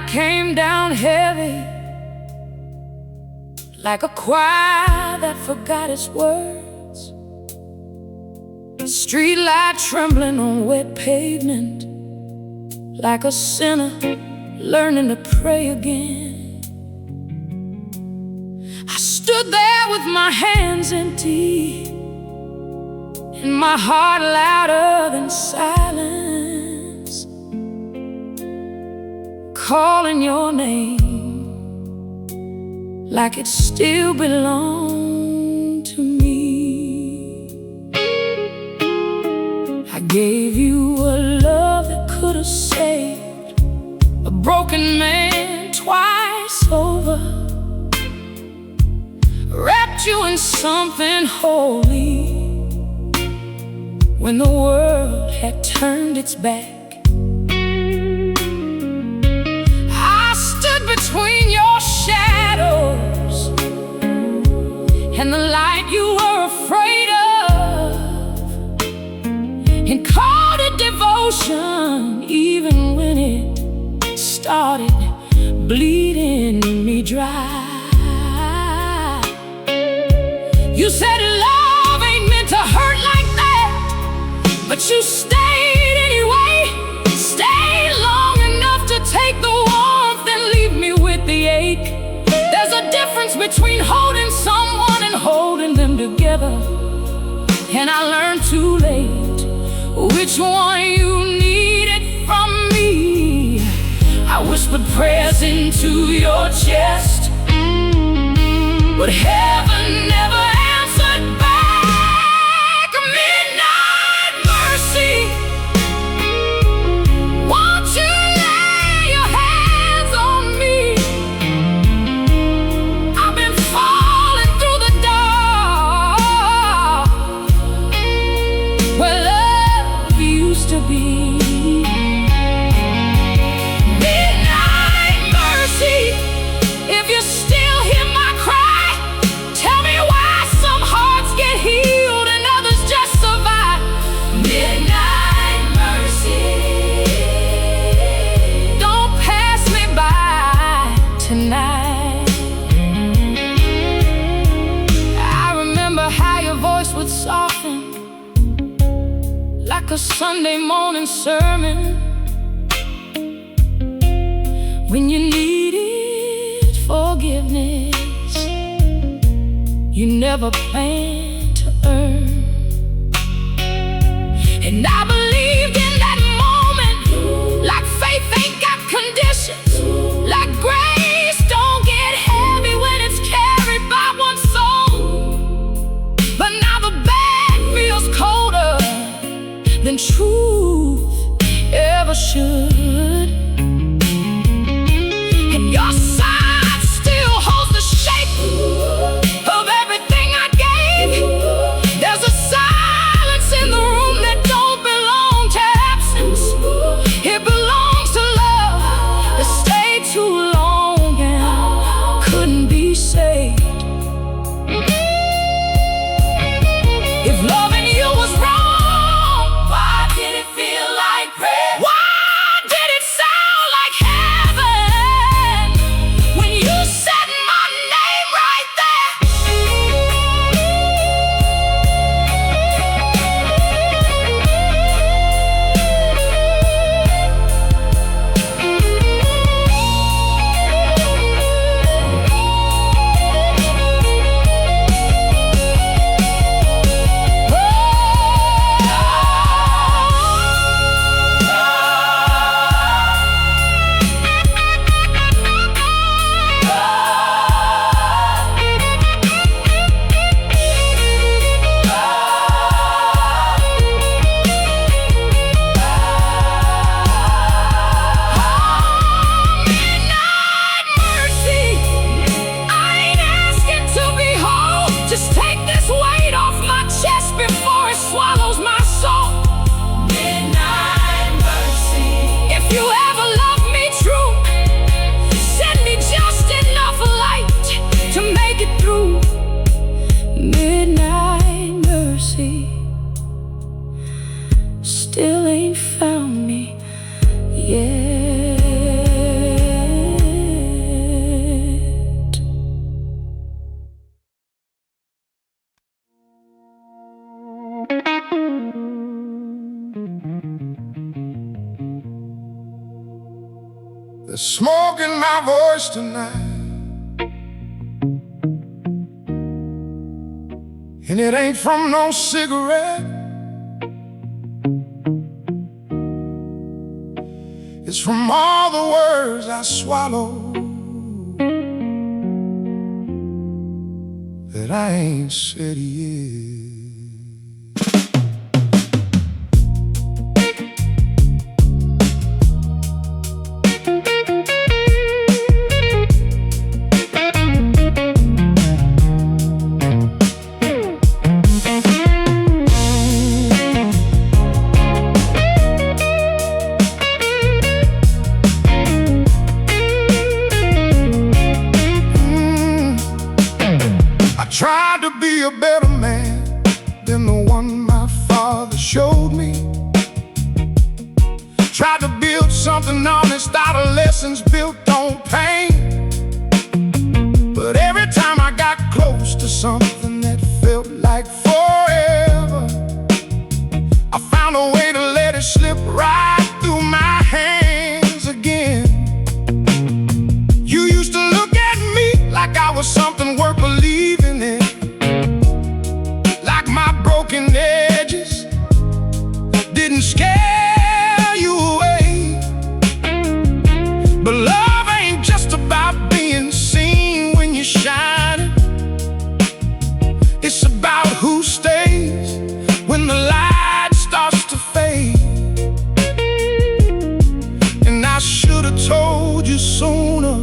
came down heavy, like a choir that forgot its words. Streetlight trembling on wet pavement, like a sinner learning to pray again. I stood there with my hands empty and my heart louder than silence, calling your name like it still belonged to me. I gave you a love that could have saved a broken man twice over, wrapped you in something holy when the world had turned its back. I stood between your shadows and the light you were afraid of, and called it devotion even when it started bleeding me dry. You said love ain't meant to hurt like that, but you stayed anyway. Stayed long enough to take the warmth and leave me with the ache. There's a difference between holding someone and holding them together, and I learned too late which one you needed from me. I whispered prayers into your chest, but heaven never answered back. Midnight mercy, won't you lay your hands on me? I've been falling through the dark where love used to be. Midnight mercy, if you still hear my cry, tell me why some hearts get healed and others just survive. Midnight mercy, don't pass me by tonight. I remember how your voice would soften like a Sunday morning sermon when you needed forgiveness you never planned to earn. And I believed in that moment, like faith ain't got conditions, like grace don't get heavy when it's carried by one soul. But now the bag feels colder than truth ever should, and your side still holds the shape of everything I gave. There's a silence in the room that don't belong to absence. It belongs to love that stayed too long and couldn't be saved. If loving you was wrong, why did it feel like prayer? Why did it sound like heaven when you said my name right there? Midnight mercy, I ain't asking to be whole. Just take this weight off my chest before it swallows my soul. Midnight mercy, if you ever love me true, send me just enough light to make it through. Midnight mercy, still ain't found me yet. There's smoke in my voice tonight, and it ain't from no cigarette. It's from all the words I swallow that I ain't said yet. Tried to be a better man than the one my father showed me. Tried to build something honest out of lessons built on pain. But every time I got close to something that felt like forever, I found a way to let it slip right through my hands again. You used to look at me like I was something worth believing in, like my broken edges didn't scare you away. But love ain't just about being seen when you're shining. It's about who stays when the light starts to fade. And I should have told you sooner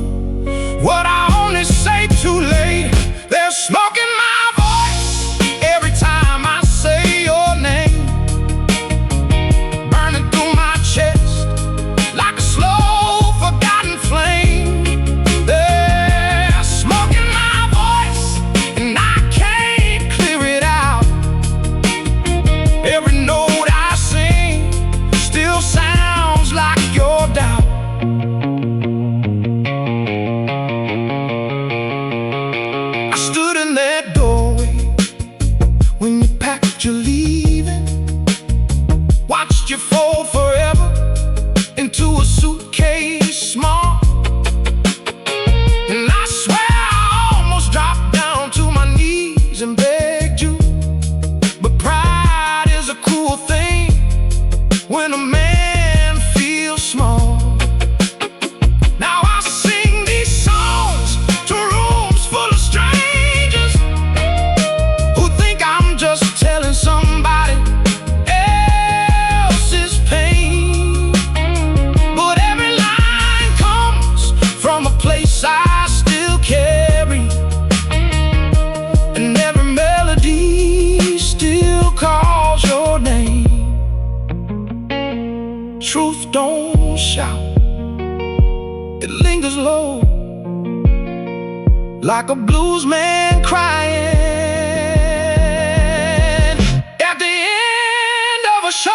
what I only say too late. There's smoke in my voice every time I say your name, burning through my chest like a slow forgotten flame. There's smoke in my voice and I can't clear it out. Every note I sing still sounds like your doubt. You're leaving, watched you fold forever into a suitcase small. And I swear I almost dropped down to my knees and begged you. But pride is a cruel thing when a man feels small. Now I sing these songs to rooms full of strangers who think I'm just telling somebody else's pain. But every line comes from a place I still carry, and every melody still calls your name. Truth don't shout, it lingers low, like a blues man crying at the end of a show.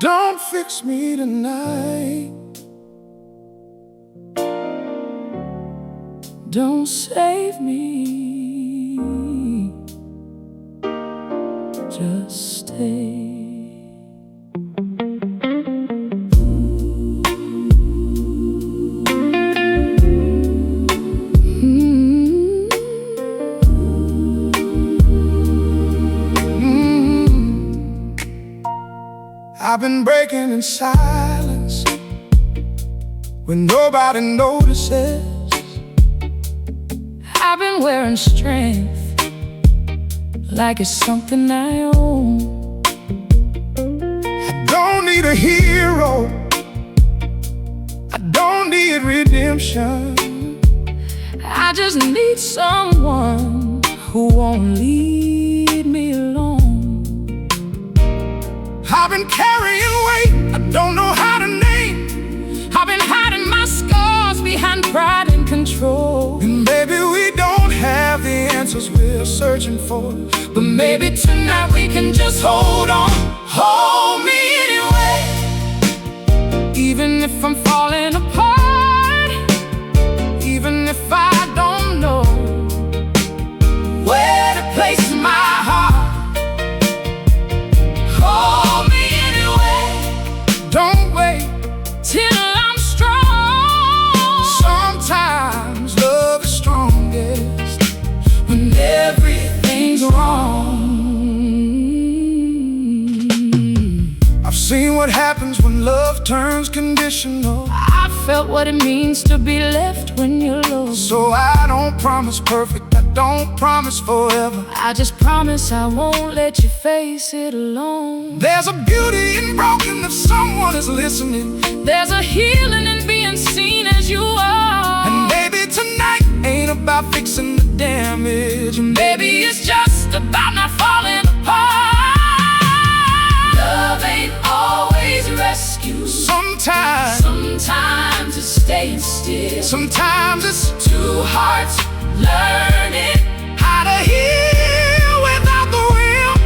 Don't fix me tonight. Don't save me. Just stay. I've been breaking in silence when nobody notices. I've been wearing strength like it's something I own. I don't need a hero, I don't need redemption. I just need someone who won't lead me alone. I've been carrying weight I don't know how to name. I've been hiding my scars behind pride and control. And baby, we don't have the answers we're searching for, but maybe tonight we can just hold on. Hold me anyway, even if I'm falling apart, even if I don't know where to place my heart. Hold me anyway, don't wait till I'm strong. Sometimes love is strongest when everything's wrong. I've seen what happens when love turns conditional. I've felt what it means to be left when you're low. So I don't promise perfect, I don't promise forever. I just promise I won't let you face it alone. There's a beauty in broken if someone is listening. There's a healing in being seen as you are. And maybe tonight ain't about fixing the damage. Maybe it's just about not falling apart. Love ain't always rescue. Sometimes it's staying still. Sometimes it's two hearts learning how to heal without the will.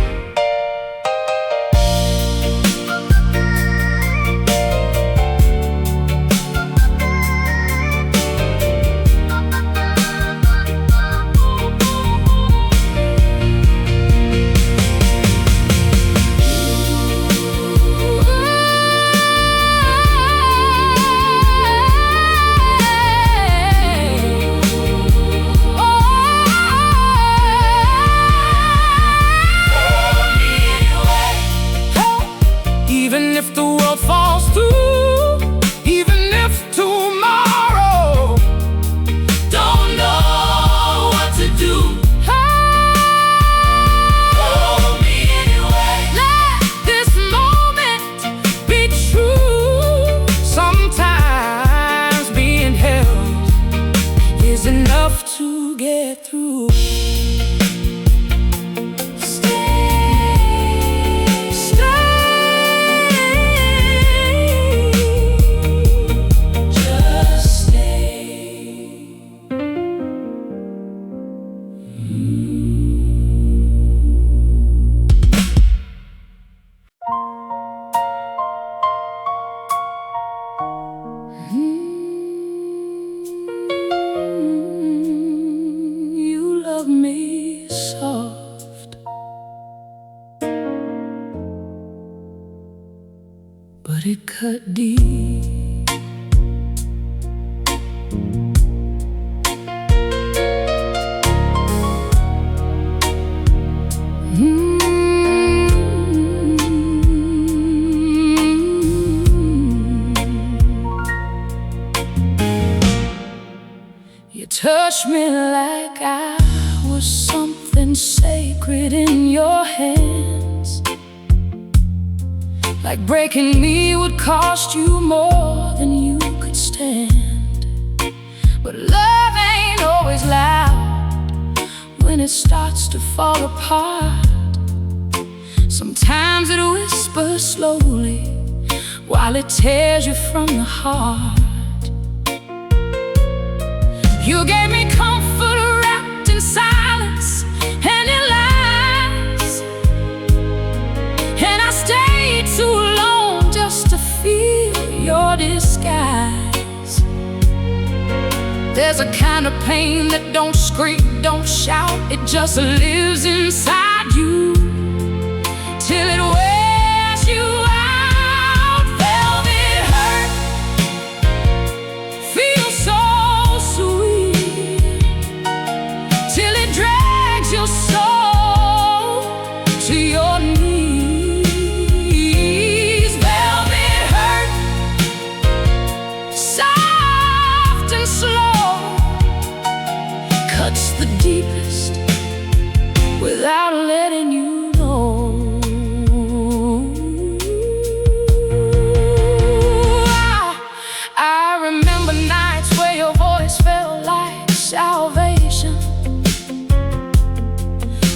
Even if the world falls through, even if tomorrow don't know what to do, hold me anyway. Let this moment be true. Sometimes being held is enough to get through. You love me soft, but it cut deep. You touched me like I was something sacred in your hands. Like breaking me would cost you more than you could stand. But love ain't always loud when it starts to fall apart. Sometimes it whispers slowly while it tears you from the heart. You gave me comfort wrapped in silence and in lies, and I stayed too long the kind of pain that don't scream, don't shout. It just lives inside you till it wears you out. Velvet hurt feels so sweet till it drags your soul to your knees. Velvet hurt, soft and slow, cuts the deepest without letting you know. I remember nights where your voice felt like salvation,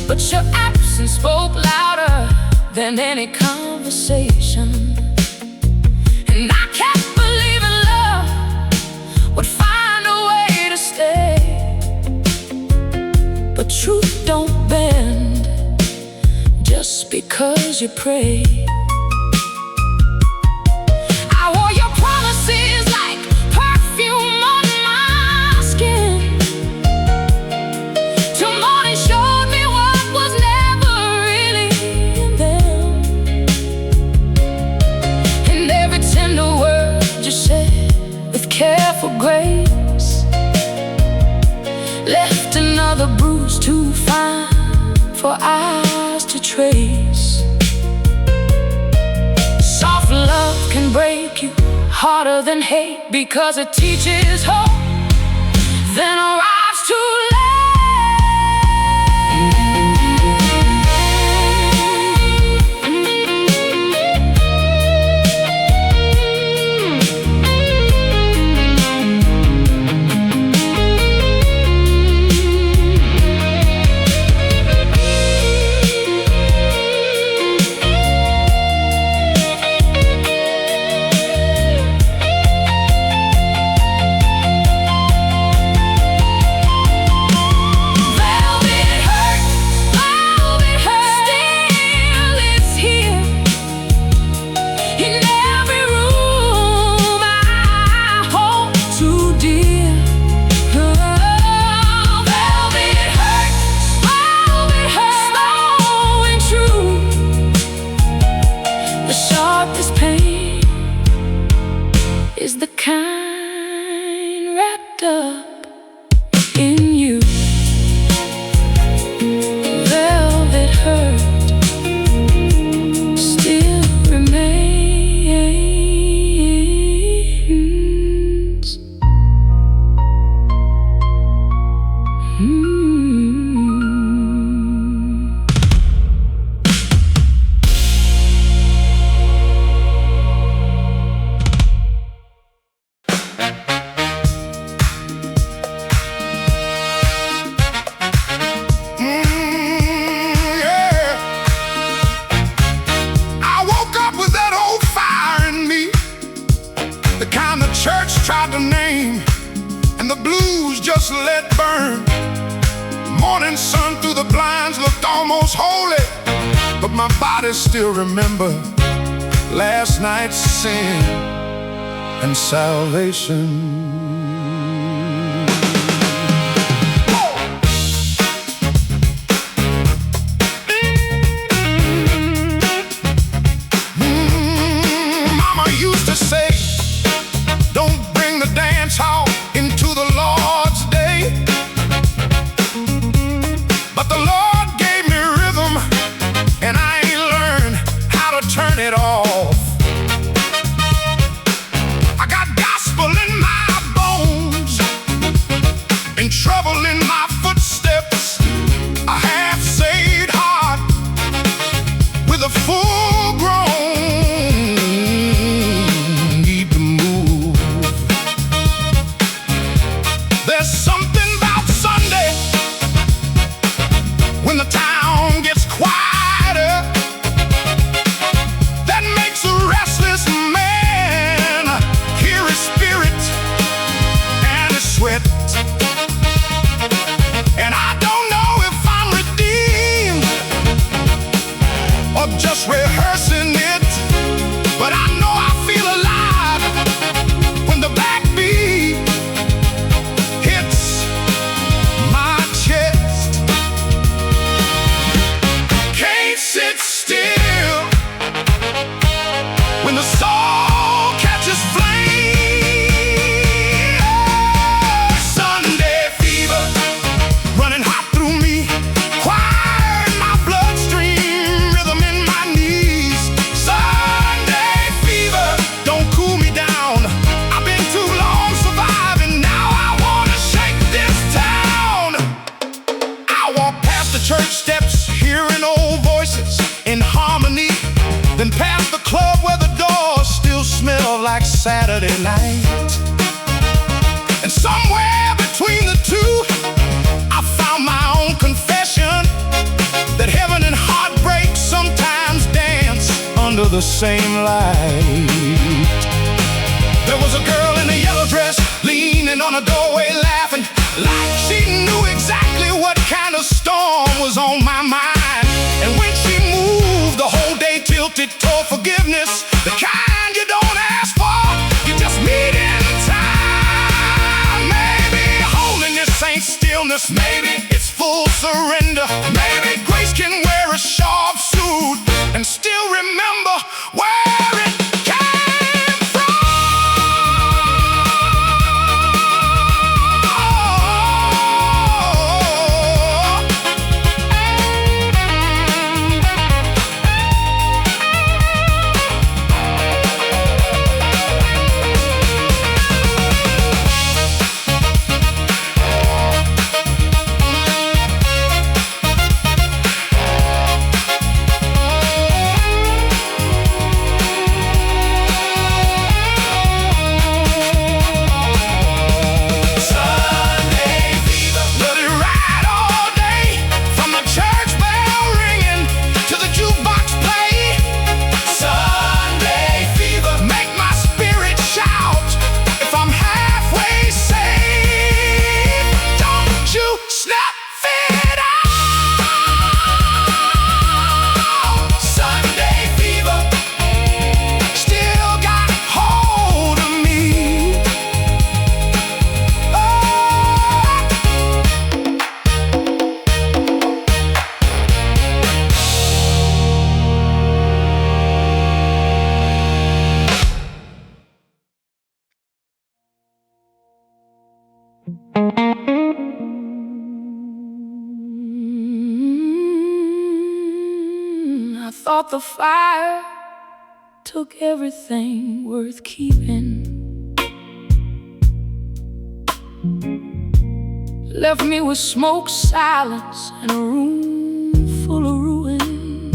but your absence spoke louder than any conversation. And I kept believing love would find a way to stay, but truth don't bend just because you pray. I wore your promises like perfume on my skin till morning showed me what was never really in them. And every tender word you said with careful grace left another bruise too fine for eyes to trace. Soft love can break you harder than hate, because it teaches hope, then arrives too late. The kind wrapped up in you. Velvet hurt still remains. Tried to name, and the blues just let burn. Morning sun through the blinds looked almost holy, but my body still remember last night's sin and salvation. Mama used to say, don't bring the dance hall into the Lord's day. But the Lord gave me rhythm, and I ain't learned how to turn it off. I got gospel in my bones and trouble in my footsteps. A half-saved heart with a full-grown need to move. There's something about Sunday Past the church steps, hearing old voices in harmony. Then past the club where the doors still smell like Saturday night. And somewhere between the two, I found my own confession that heaven and heartbreak sometimes dance under the same light. There was a girl in a yellow dress leaning on a doorway laughing, like she knew exactly what kind of storm was on my mind. And when she moved, the whole day tilted toward forgiveness, the kind you don't ask for, you just meet in time. Maybe holiness ain't stillness, maybe it's full surrender. Maybe grace can wear a sharp suit and still remember where it came from. I thought the fire took everything worth keeping, left me with smoke, silence, and a room full of ruin.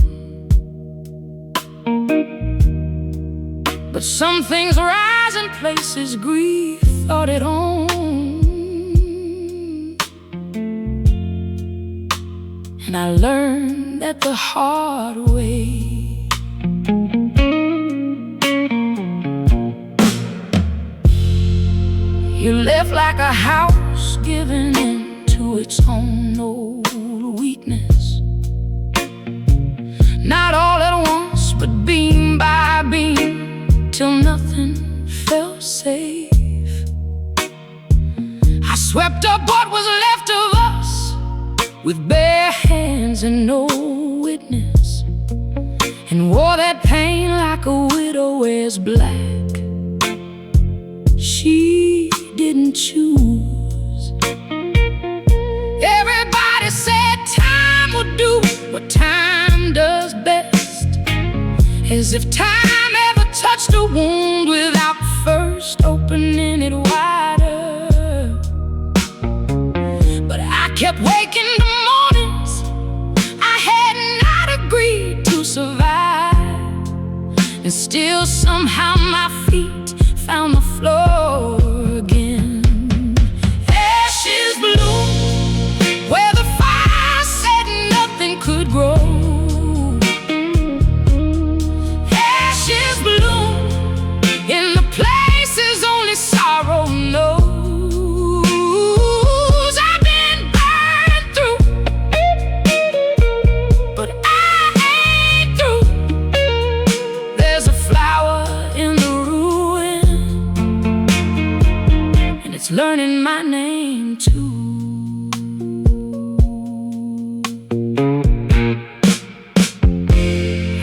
But some things rise in places grief thought it owned. And I learned that the hard way. You left like a house giving in to its own old weakness. Not all at once, but beam by beam, till nothing felt safe. I swept up what was left of us with bare hands and no witness, and wore that pain like a widow wears black. She didn't choose. Everybody said time would do what time does best, as if time ever touched a wound without first opening it wider. But I kept waking to mornings I had not agreed to survive, and still somehow my feet found the floor again. Ashes bloom where the fire said nothing could grow. Ashes bloom in the places only sorrow knows. I've been burned through, but I ain't through. There's a flower in the ruin, and it's learning my name too.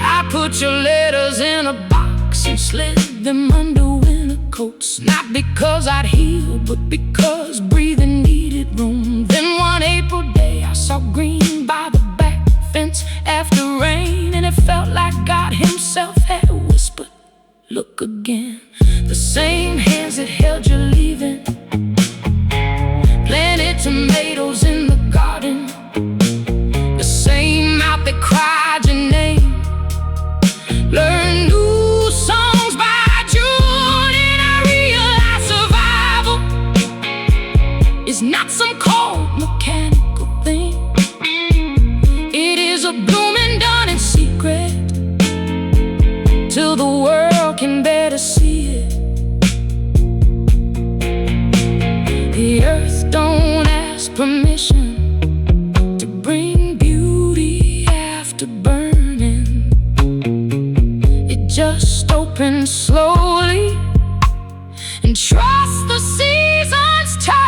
I put your letters in a box and slid them under winter coats, not because I'd healed, but because breathing needed room. Then one April day I saw green by the back fence after rain, and it felt like God himself had whispered, look again. The same hands that held you leaving planted tomatoes in the garden, are blooming done in secret, till the world can better see it. The earth don't ask permission to bring beauty after burning. It just opens slowly and trust the seasons turning.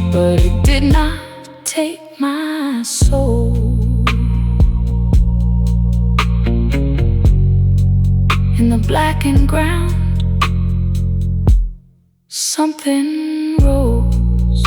But it did not take my soul. In the blackened ground, something rose.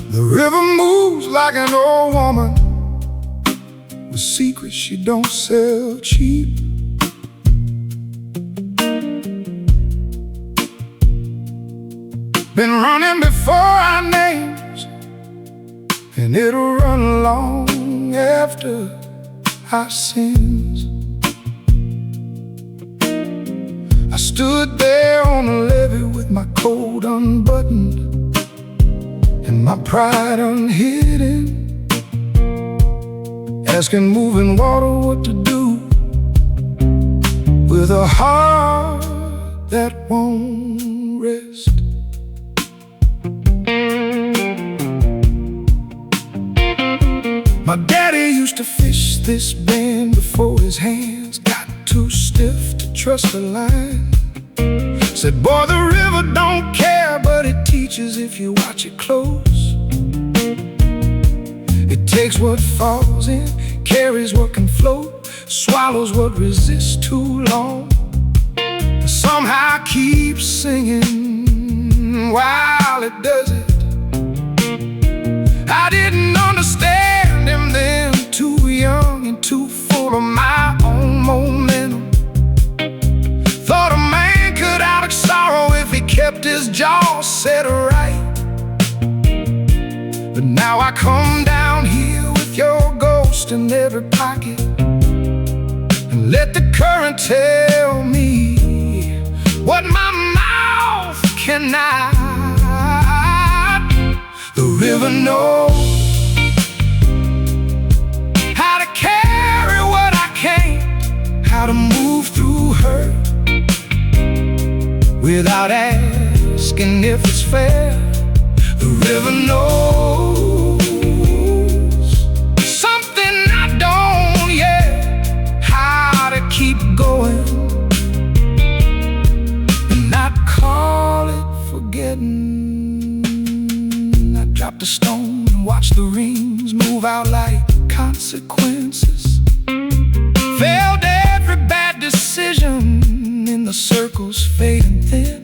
The river moves like an old woman with secrets she don't sell cheap. Been running before our names, and it'll run long after our sins. I stood there on the levee with my coat unbuttoned and my pride unhidden, asking moving water what to do with a heart that won't rest. My daddy used to fish this bend before his hands got too stiff to trust the line. Said, boy, the river don't care, but it teaches if you watch it close. It takes what falls in, carries what can float, swallows what resists too long, and somehow keeps singing while it does it. I didn't understand him then, too young and too full of my own momentum. Thought a man could outrage sorrow if he kept his jaw set right. But now I come down here with your ghost in every pocket and let the current tell me what my mouth cannot. The river knows how to carry what I can't, how to move through hurt without asking if it's fair. The river knows something I don't yet, how to keep going and not call it forgetting. I dropped a stone and watched the rings move out like consequences. Failed every bad decision in the circles fading thin.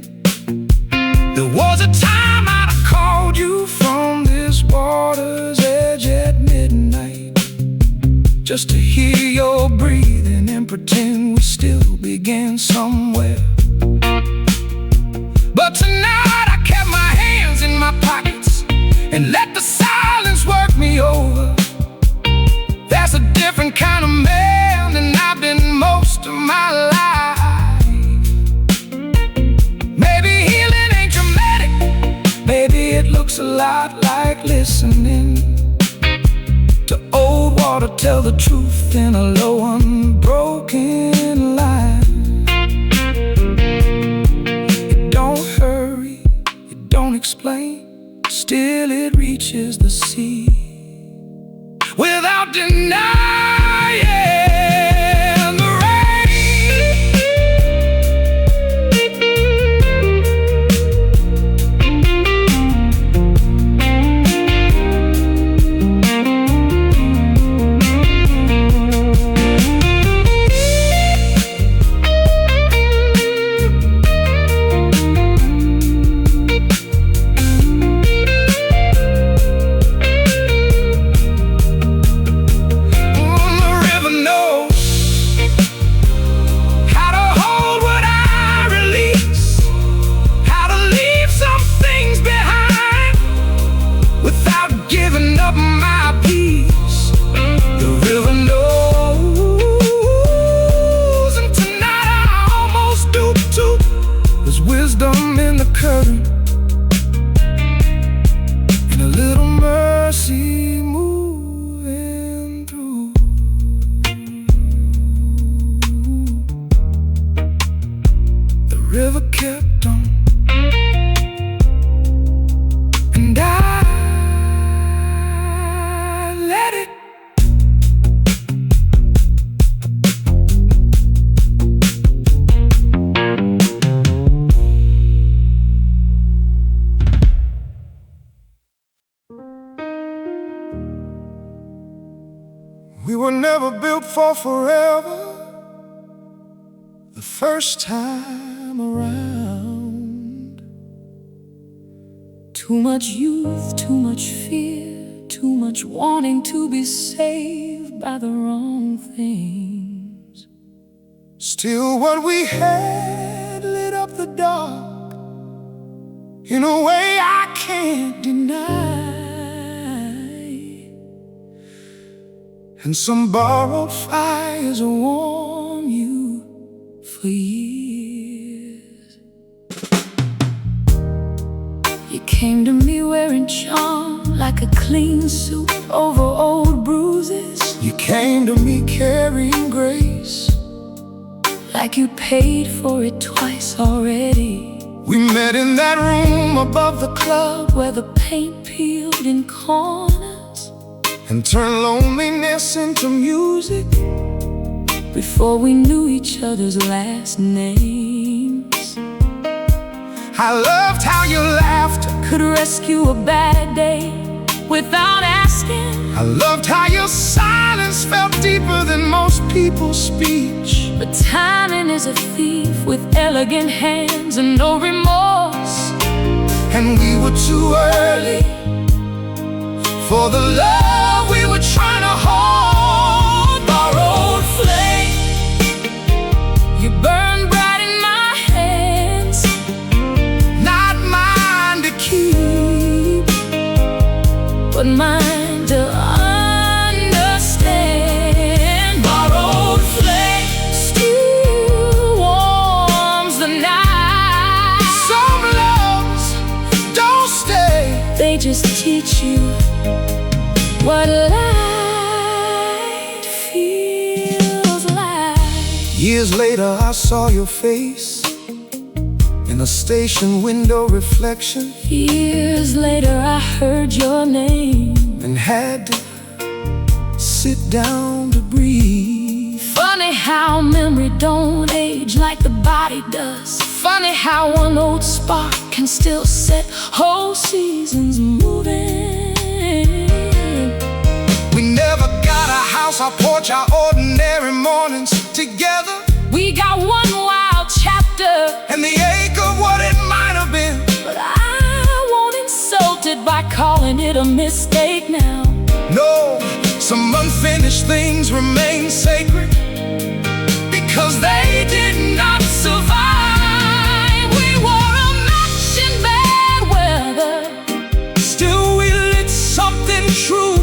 There was a time I'd have called you from this water's edge at midnight, just to hear your breathing and pretend we still began somewhere. But tonight I kept my hands in my pockets and let the silence work me over. rest of my life. Maybe healing ain't dramatic, maybe it looks a lot like listening to old water tell the truth in a low, unbroken line. It don't hurry, it don't explain, still it reaches the sea without denying the wisdom in the current, and a little mercy moving through. The river kept on, and I let it. We were never built for forever the first time around. Too much youth, too much fear, too much wanting to be saved by the wrong things. Still what we had lit up the dark in a way I can't deny. And some borrowed fires will warm you for years. You came to me wearing charm like a clean suit over old bruises. You came to me carrying grace like you paid for it twice already. We met in that room above the club where the paint peeled in corners and turned loneliness into music before we knew each other's last names. I loved how your laughter could rescue a bad day without asking. I loved how your silence felt deeper than most people's speech. But timing is a thief with elegant hands and no remorse. And we were too early for the love we were trying to hold. Borrowed flame, you burn bright in my hands, not mine to keep, but mine to understand. Borrowed flame still warms the night. Some loves don't stay, they just teach you what light feels like. Years later I saw your face in a station window reflection. Years later I heard your name and had to sit down to breathe. Funny how memory don't age like the body does. Funny how one old spark can still set whole seasons moving. We never got a house, our porch, our ordinary mornings together. We got one wild chapter and the ache of what it might have been. But I won't insult it by calling it a mistake now. No, some unfinished things remain sacred because they did not survive. We wore a match in bad weather, still we lit something true.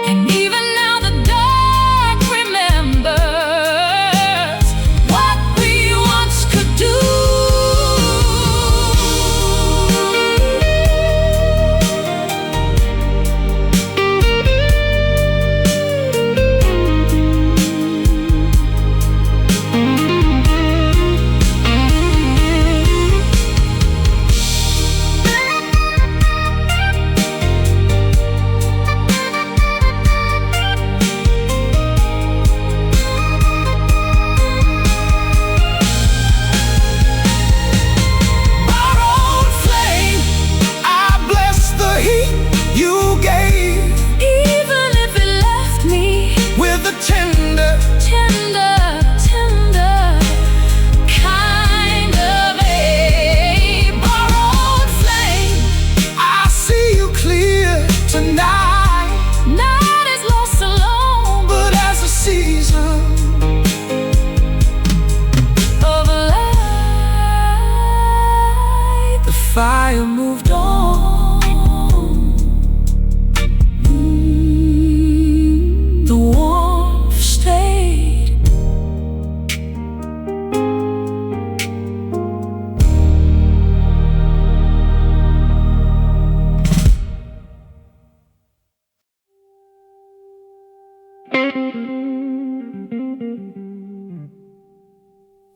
And even now the dark remembers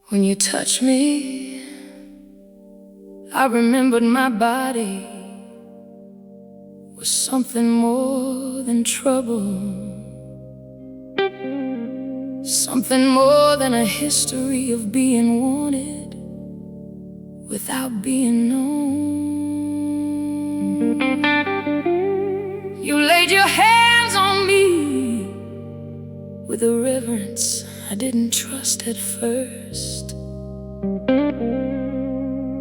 When you touched me, I remembered my body was something more than trouble, something more than a history of being wanted without being known. You laid your hands on me with a reverence I didn't trust at first,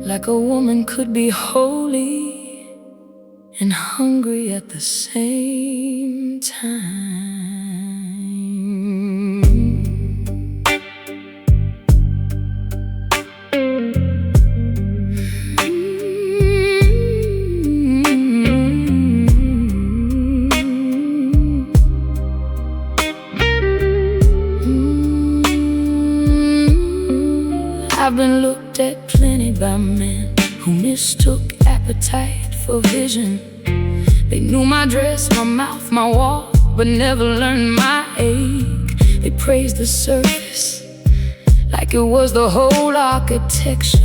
like a woman could be holy and hungry at the same time. I've been looked at plenty by men who mistook appetite for vision. They knew my dress, my mouth, my walk, but never learned my ache. They praised the surface like it was the whole architecture,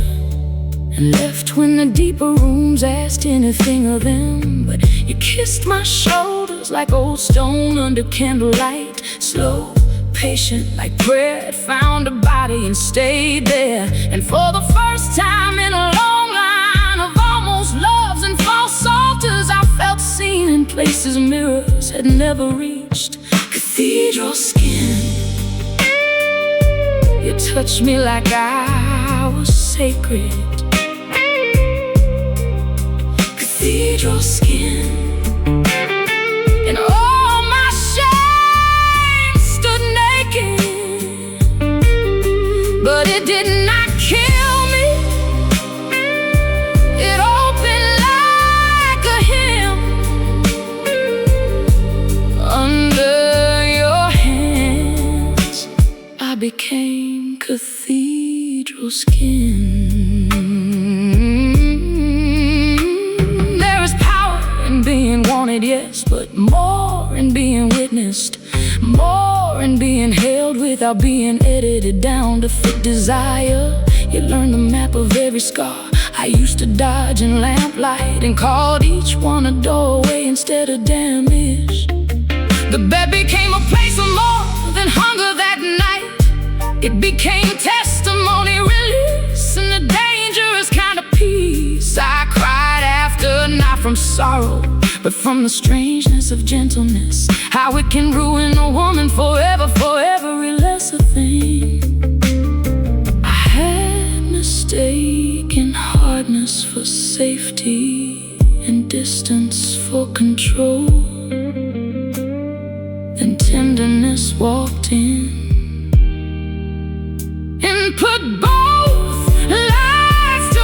and left when the deeper rooms asked anything of them. But you kissed my shoulders like old stone under candlelight, slow, patient like prayer. It found a body and stayed there. And for the first time in a long line of almost loves and false altars, I felt seen in places mirrors had never reached. Cathedral skin, you touched me like I was sacred. Cathedral skin, and all my shame stood naked, but it did not kill me. It opened like a hymn under your hands. I became cathedral skin. Being wanted, yes, but more in being witnessed, more in being held without being edited down to fit desire. You learn the map of every scar I used to dodge in lamplight, and called each one a doorway instead of damage. The bed became a place of more than hunger that night. It became testimony, release, and the dangerous kind of peace. I cried after, not from sorrow, but from the strangeness of gentleness. How it can ruin a woman forever for every lesser thing. I had mistaken hardness for safety and distance for control. Then tenderness walked in and put both lives to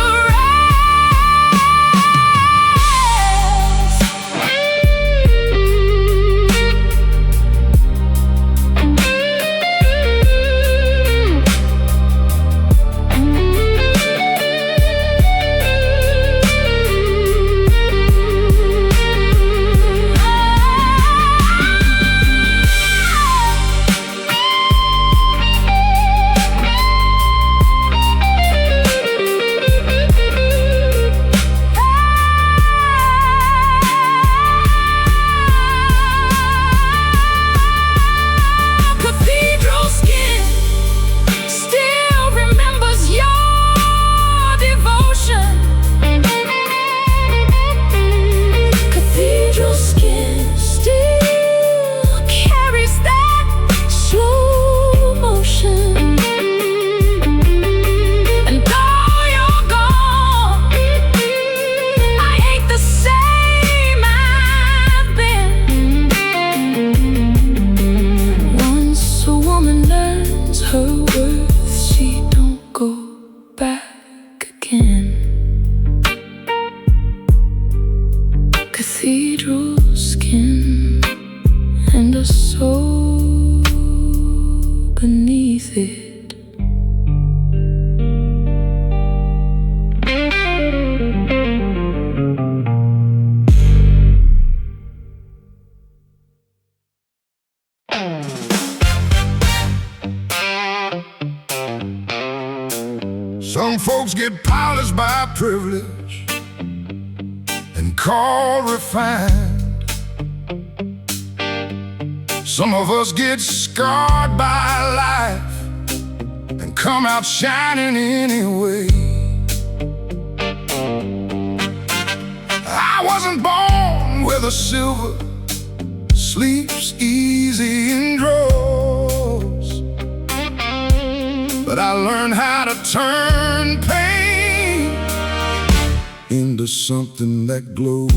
Cathedral skin and a soul beneath it. Some folks get polished by privilege and called refined. Some of us get scarred by life and come out shining anyway. I wasn't born with a silver, sleeps easy in drawers, but I learned how to turn pain into something that glows.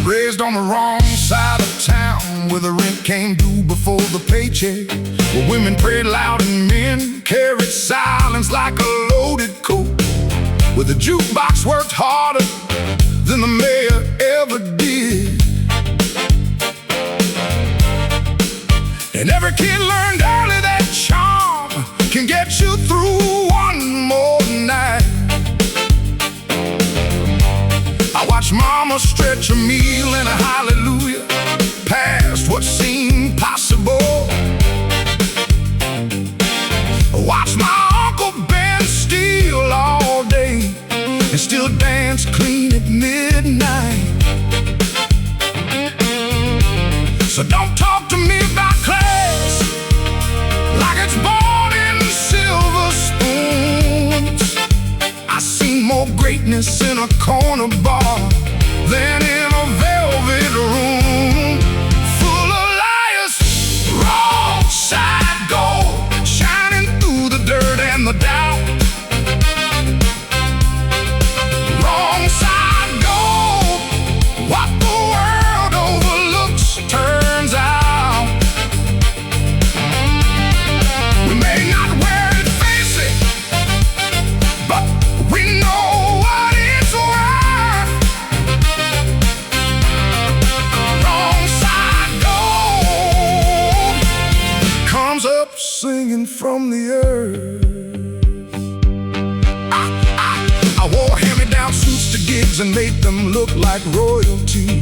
Raised on the wrong side of town, where the rent came due before the paycheck, where women prayed loud and men carried silence like a loaded coat, where the jukebox worked harder than the mayor ever did. And every kid learned early that charm can get you through one more night. I watched mama stretch a meal and a hallelujah past what seemed possible. Watch my Uncle Ben steal all day and still dance clean at midnight. So don't talk to me about class like it's bought in silver spoons. I seen more greatness in a corner bar than in a velvet room full of liars. Wrong side gold, shining through the dirt and the doubt. Wrong side gold, what the world overlooks turns out. We may not wear it fancy, but we know what it's worth. Wrong side gold comes up singing from the earth. I wore hand-me-down suits to gigs and made them look like royalty.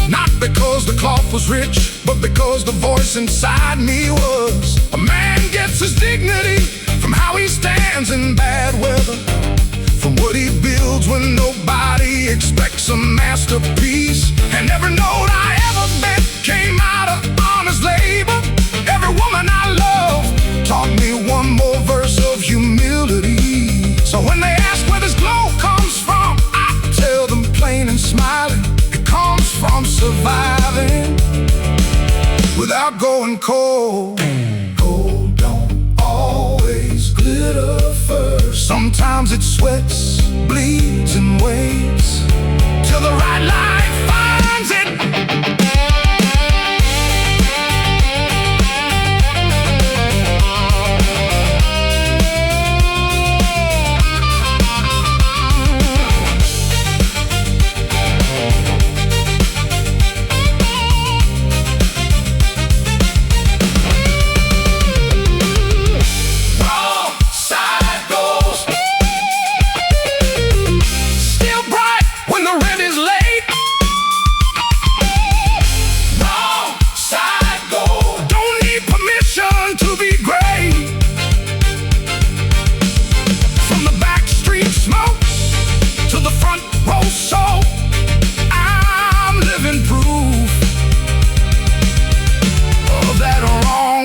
Not because the cloth was rich, but because the voice inside me was. A man gets his dignity from how he stands in bad weather, from what he builds when nobody expects a masterpiece. And every note I ever bent came out of honest labor. Every woman I love taught me one more verse of humility. So when they ask where this glow comes from, I tell them plain and smiling, it comes from surviving without going cold. Gold don't always glitter first. Sometimes it sweats, bleeds, and waits till the right light finds it.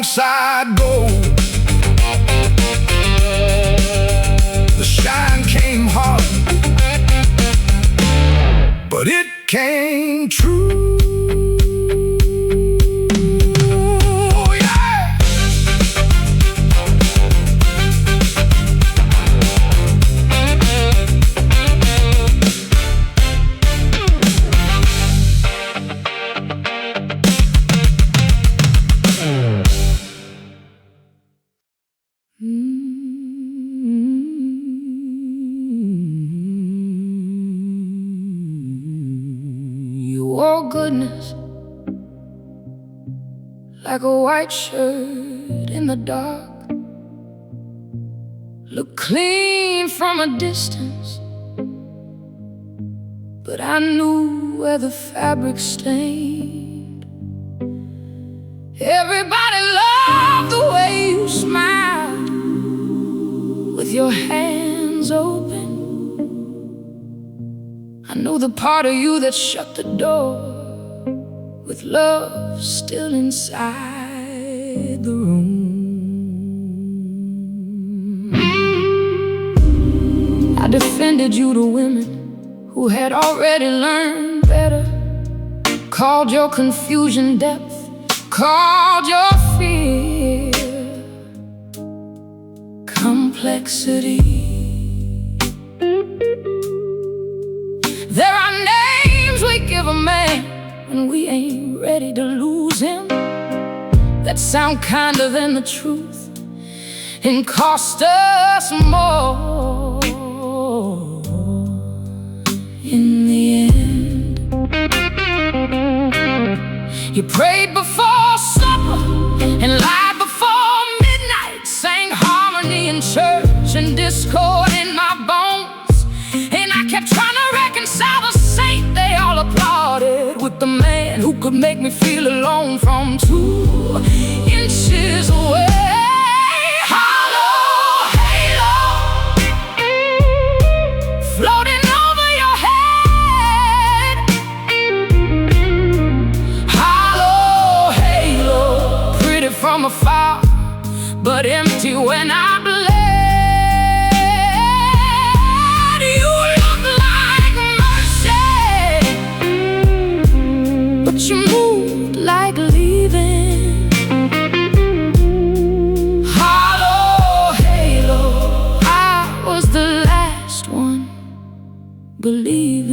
Side gold. The shine came hard, but it came true. Oh goodness, like a white shirt in the dark. Look clean from a distance, but I knew where the fabric stained. Everybody loved the way you smiled with your hands open. I knew the part of you that shut the door with love still inside the room. I defended you to women who had already learned better, called your confusion depth, called your fear complexity. There are names we give a man when we ain't ready to lose him, that sound kinder than the truth and cost us more. In the end, you prayed before supper and lied before midnight, sang harmony in church and discord in my bones. And I kept trying to reconcile the saint they all applauded with the man who could make me feel alone from 2 inches away. Hollow halo floating over your head. Hollow halo, pretty from afar, but empty when I bled. You look like mercy, but you moved like leaving. Hollow halo, I was the last one believing.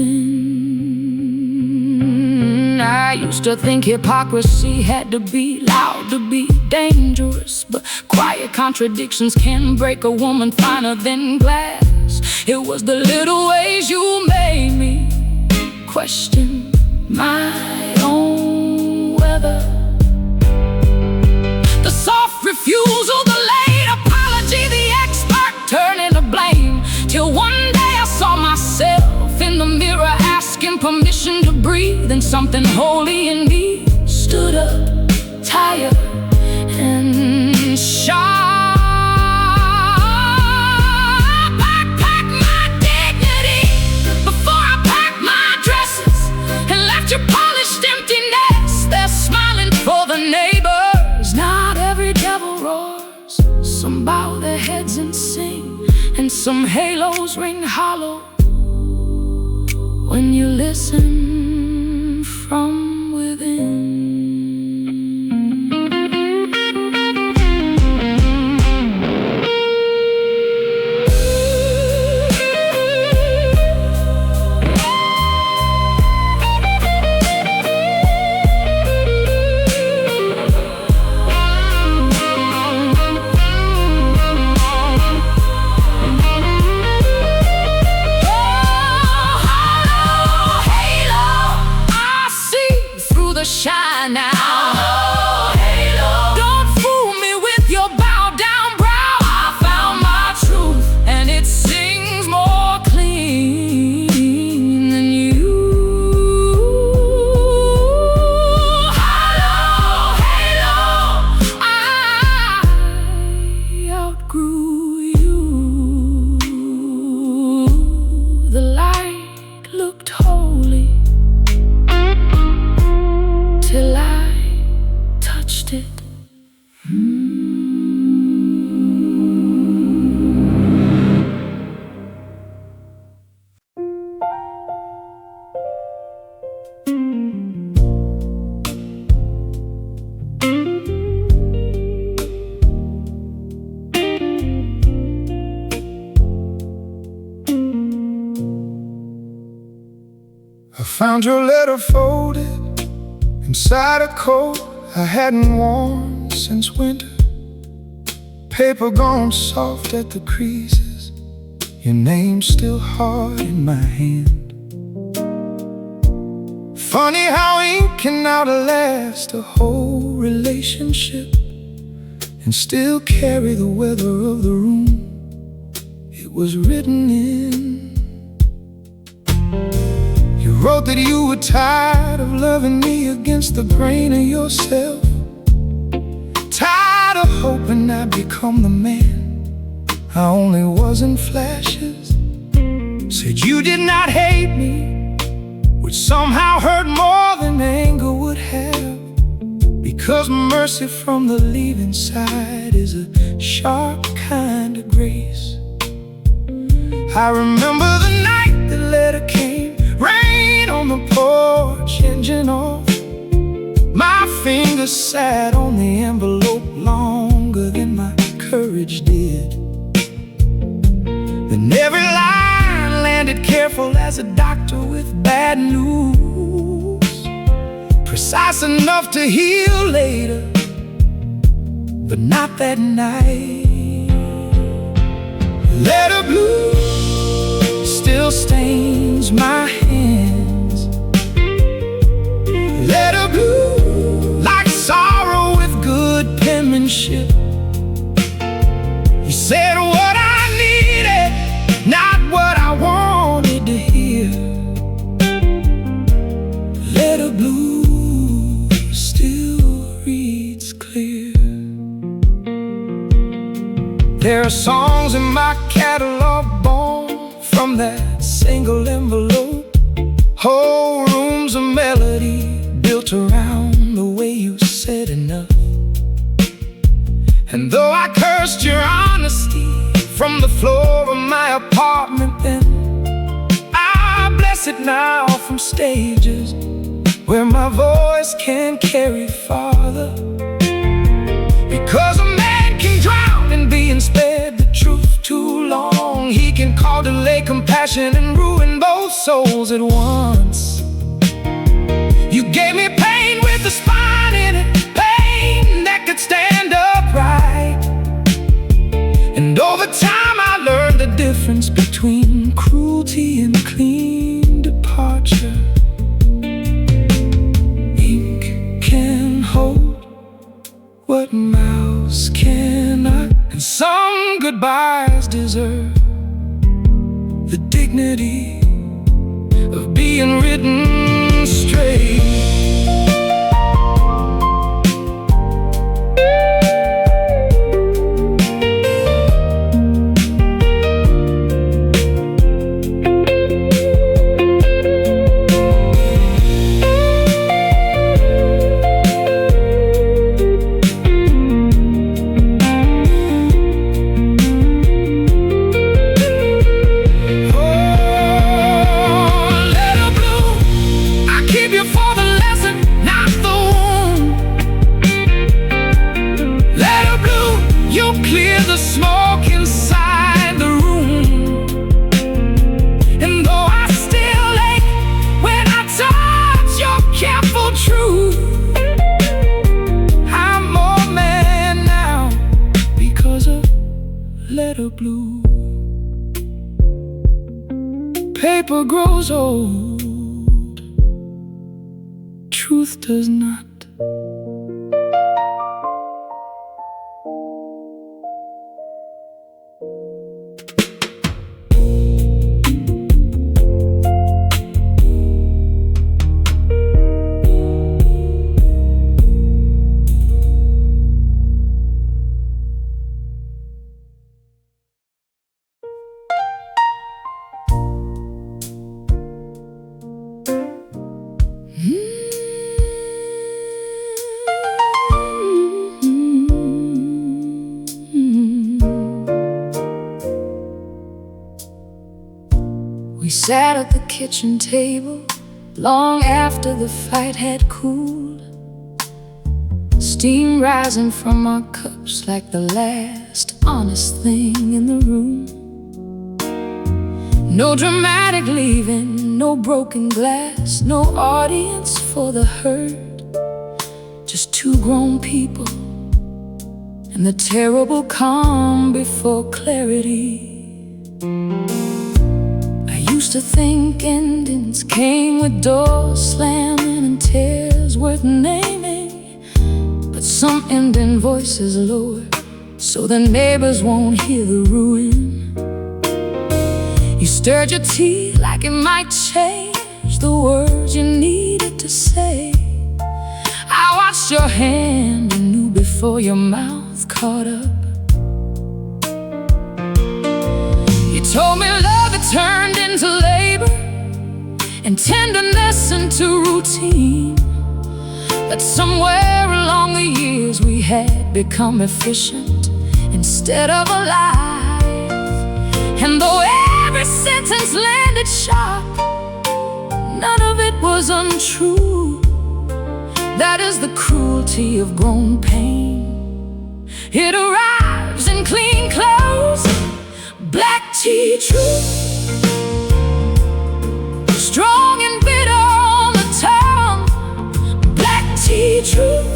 I used to think hypocrisy had to be loud to be dangerous, but quiet contradictions can break a woman finer than glass. It was the little ways you made me question my own weather. The soft refusal, the late apology, the expert turning to blame, till one day I saw myself in the mirror asking permission to breathe, and something holy in me stood up, tired and sharp. I packed my dignity before I packed my dresses and left your polished emptiness there smiling for the neighbors. Not every devil roars, some bow their heads and sing, and some halos ring hollow when you listen from within. Shine now. Hollow halo, don't fool me with your bowed down brow. I found my truth and it sings more clean than you. Hollow halo, I outgrew you. The light looked holy till I touched it. I found your letter folded inside a coat I hadn't worn since winter. Paper gone soft at the creases, your name still hard in my hand. Funny how ink can outlast a whole relationship and still carry the weather of the room it was written in. You wrote that you were tired of loving me against the grain of yourself, tired of hoping I'd become the man I only was in flashes. Said you did not hate me, which somehow hurt more than anger would have, because mercy from the leaving side is a sharp kind of grace. I remember the night the letter came, rain on the porch, engine off. My fingers sat on the envelope longer than my courage did. Then every line landed careful as a doctor with bad news, precise enough to heal later, but not that night. Letter blue still stains my hands. Letter blue, like sorrow with good penmanship. You said what I needed, not what I wanted to hear. Letter blue still reads clear. There are songs in my catalog born from that single envelope, whole rooms of melody built around the way you said enough. And though I cursed your honesty from the floor of my apartment then, I bless it now from stages where my voice can carry farther. Because a man can drown in being spared the truth too long. He can call delay compassion and ruin both souls at once. You gave me pain with a spine in it, pain that could stand upright. And over time I learned the difference between cruelty and clean departure. Ink can hold what mouths cannot, and some goodbyes deserve the dignity of being written straight. Clear the smoke inside the room. And though I still ache when I touch your careful truth, I'm more man now because of letter blue. Paper grows old, truth does not. We sat at the kitchen table long after the fight had cooled, steam rising from our cups like the last honest thing in the room. No dramatic leaving, no broken glass, no audience for the hurt. Just two grown people and the terrible calm before clarity. Used to think endings came with doors slamming and tears worth naming, but some ending voices lower so the neighbors won't hear the ruin. You stirred your tea like it might change the words you needed to say. I watched your hand and knew before your mouth caught up. You told me love had turned into labor and tenderness into routine, that somewhere along the years we had become efficient instead of alive. And though every sentence landed sharp, none of it was untrue. That is the cruelty of grown pain. It arrives in clean clothes, black tea truth, strong and bitter on the tongue. Black tea truth,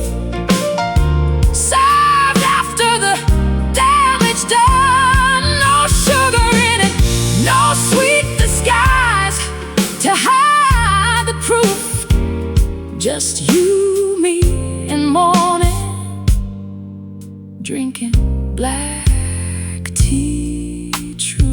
served after the damage done. No sugar in it, no sweet disguise to hide the proof. Just you, me, and morning, drinking black tea truth.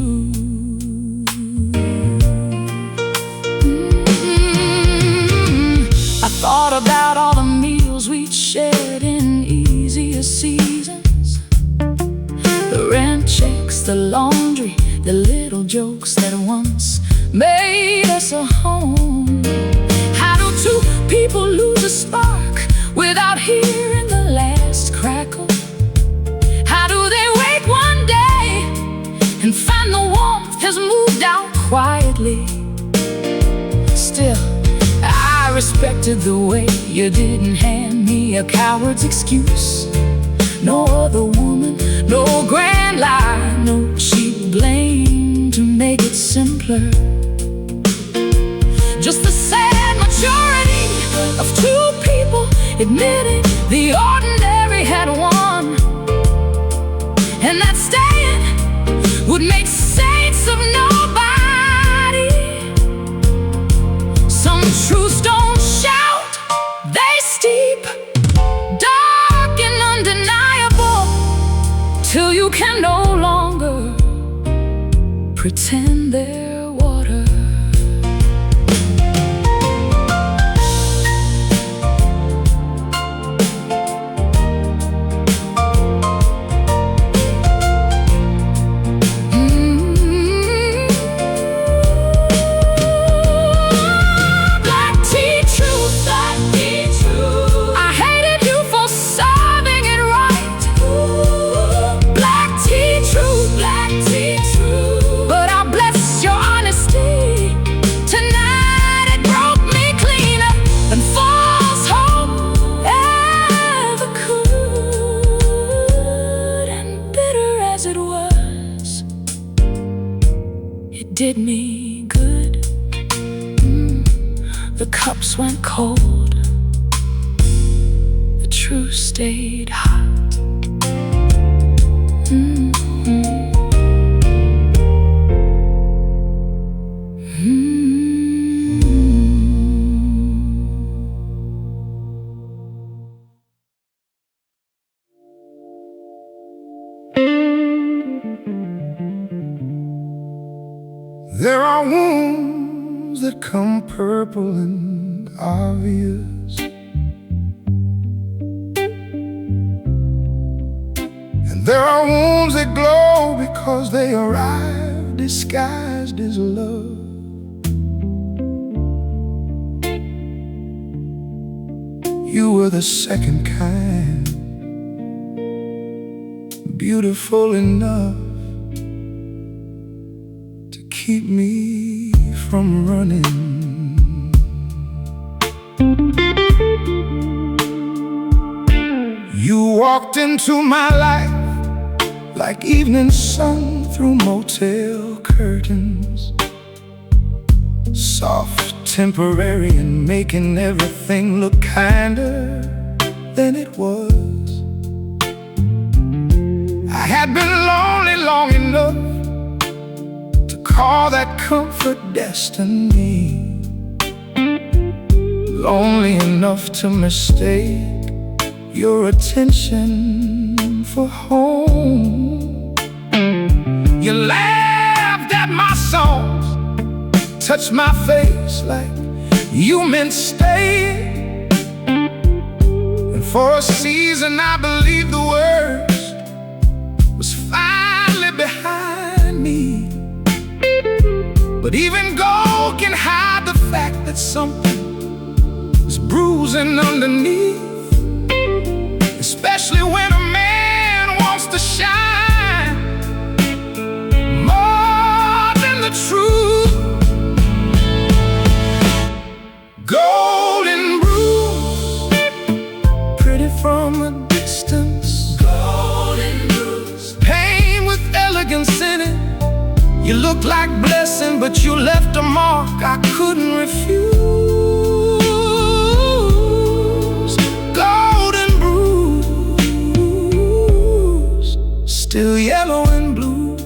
I thought about all the meals we'd shared in easier seasons, the rent checks, the laundry, the little jokes that once made us a home. How do two people lose a spark without hearing the last crackle? How do they wake one day and find the warmth has moved out quietly? Still, I respected the way you didn't hand me a coward's excuse. No other woman, no grand lie, no cheap blame to make it simpler. Just the sad maturity of two people admitting the ordinary had won, and that staying would make saints of nobody. Some truths don't shout, they steep, dark and undeniable, till you can no longer pretend they're water. Did me good. The cups went cold, the truth stayed hot. There are wounds that come purple and obvious, and there are wounds that glow because they arrive disguised as love. You were the second kind, beautiful enough keep me from running. You walked into my life like evening sun through motel curtains, soft, temporary, and making everything look kinder than it was. I had been lonely long enough call that comfort destiny, lonely enough to mistake your attention for home. You laughed at my songs, touched my face like You meant stay, and for a season I believed the worst was finally behind me. But even gold can hide the fact that something is bruising underneath, especially when a man wants to shine more than the truth. Golden bruise, pretty from a distance. Golden bruise, pain with elegance in it. You look like blessing, but you left a mark I couldn't refuse. Golden bruise, still yellow and blue.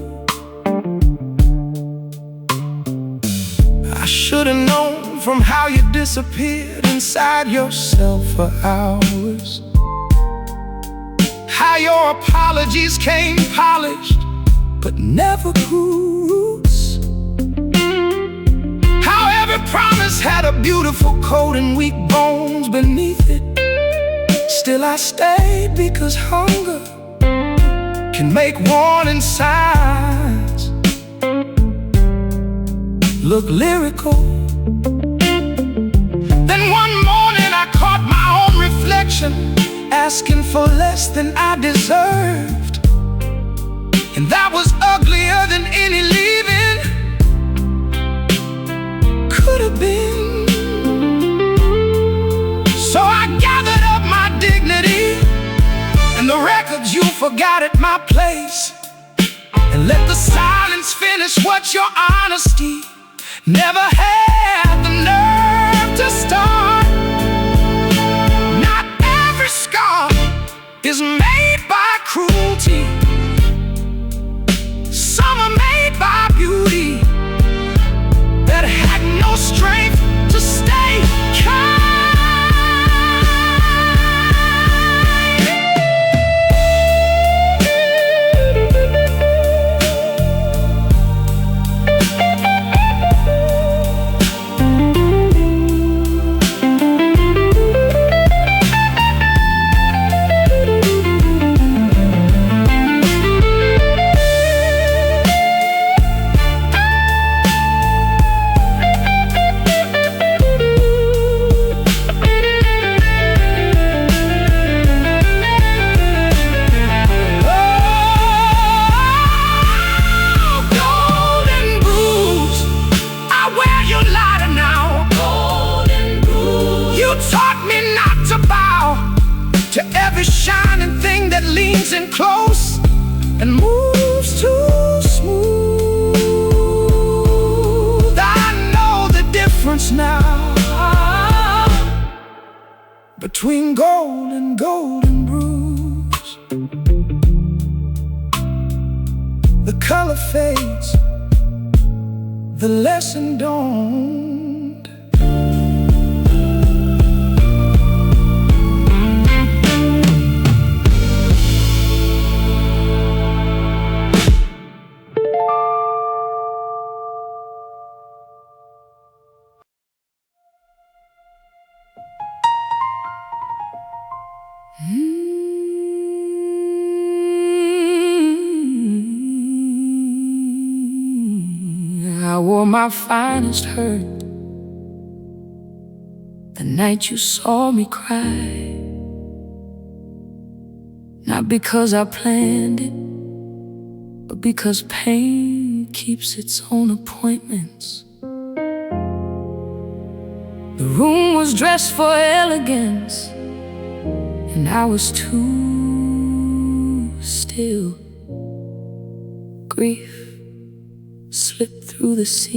I should've known from how you disappeared inside yourself for hours, how your apologies came polished but never grew roots, how every promise had a beautiful coat and weak bones beneath it. Still I stayed because hunger can make warning signs look lyrical. Then one morning I caught my own reflection, asking for less than I deserved, and that was uglier than any leaving could have been. So I gathered up my dignity and the records you forgot at my place, and let the silence finish what your honesty never had the nerve to start. Not every scar is made by cruelty. Some are made by beauty that had no strength to stay kind. To every shining thing that leans in close and moves too smooth. I know the difference now between gold and golden bruise. The color fades, the lesson don't. I wore my finest hurt the night you saw me cry. Not because I planned it, but because pain keeps its own appointments. The room was dressed for elegance, and I was too still. Grief slipped through the seams.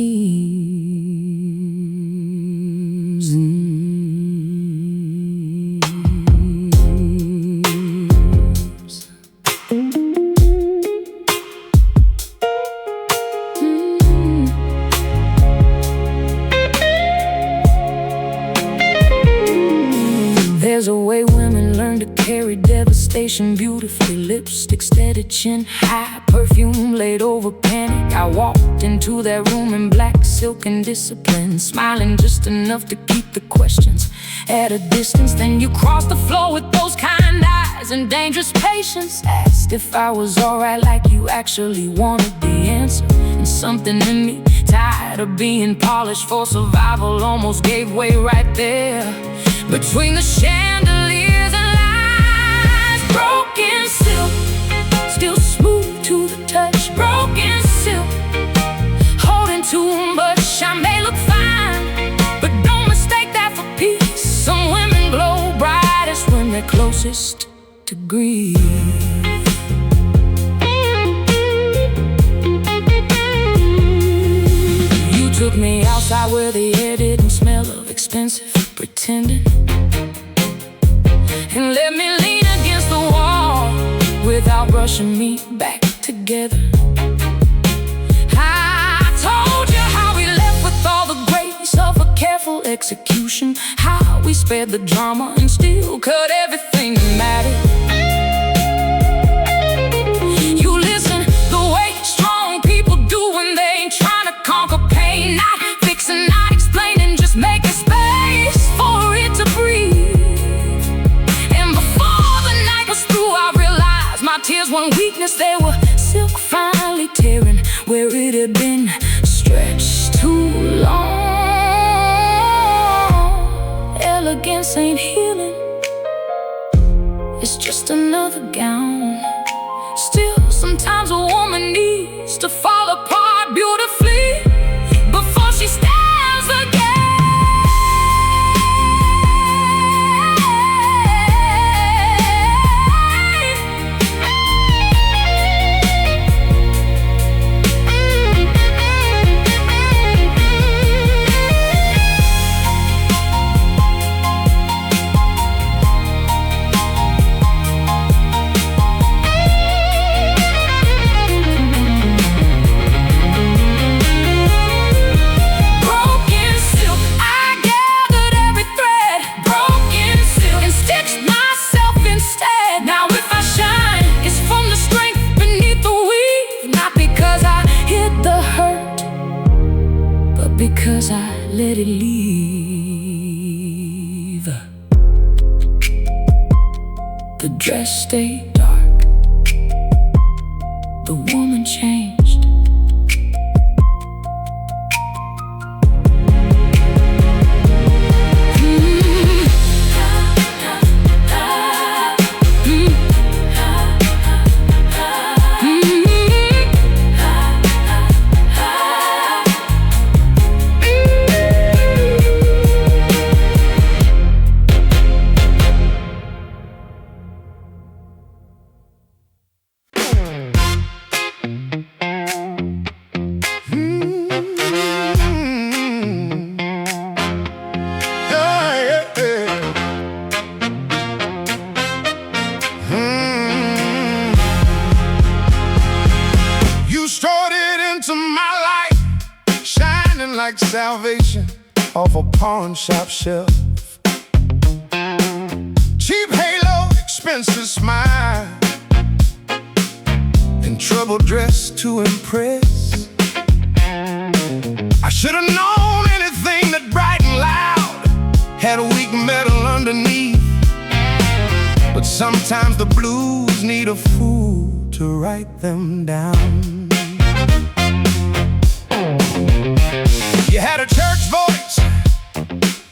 There's a way women learn to carry devastation station beautifully, lipstick steady, chin high, perfume laid over panic. I walked into that room in black silk and discipline, smiling just enough to keep the questions at a distance. Then you crossed the floor with those kind eyes and dangerous patience, asked if I was alright, like you actually wanted the answer. And something in me, tired of being polished for survival, almost gave way right there between the chandeliers and lies. Broken silk, still smooth to the touch. Broken silk, holding to 'em, but I may look fine, but don't mistake that for peace. Some women glow brightest when they're closest to grief. Took me outside where the air didn't smell of expensive pretending, and let me lean against the wall without rushing me back together. I told you how we left with all the grace of a careful execution, how we spared the drama and still cut everything that mattered. You listen the way strong people do when they ain't trying to conquer pain. Not fixing, not explaining, just making space for it to breathe. And before the night was through, I realized my tears weren't weakness, they were silk finally tearing where it had been stretched too long. Elegance ain't healing, it's just another gown. Still, sometimes a woman needs to fall apart beautifully before she stands again. Because I let it leave. The dress stayed dark, the woman changed. Like salvation off a pawn shop shelf. Cheap halo, expensive smile, and trouble dressed to impress. I should have known anything that bright and loud had a weak metal underneath. But sometimes the blues need a fool to write them down. You had a church voice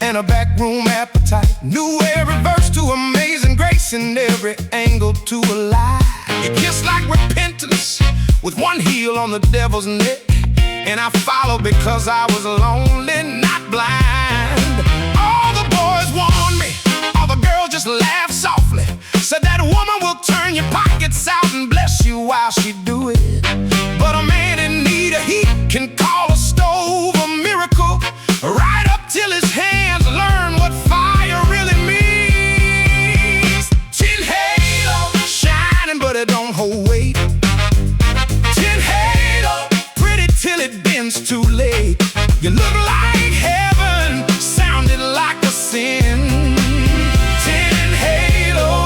and a backroom appetite, knew every verse to amazing grace and every angle to a lie. You kissed like repentance with one heel on the devil's neck, and I followed because I was lonely, not blind. All the boys warned me, all the girls just laughed softly, said that woman will turn your pockets out and bless you while she do it. But a man in need of heat can call a stove a miracle, right up till his hands learn what fire really means. Tin halo, shining but it don't hold weight. Tin halo, pretty till it bends too late. You look like heaven, sounded like a sin. Tin halo,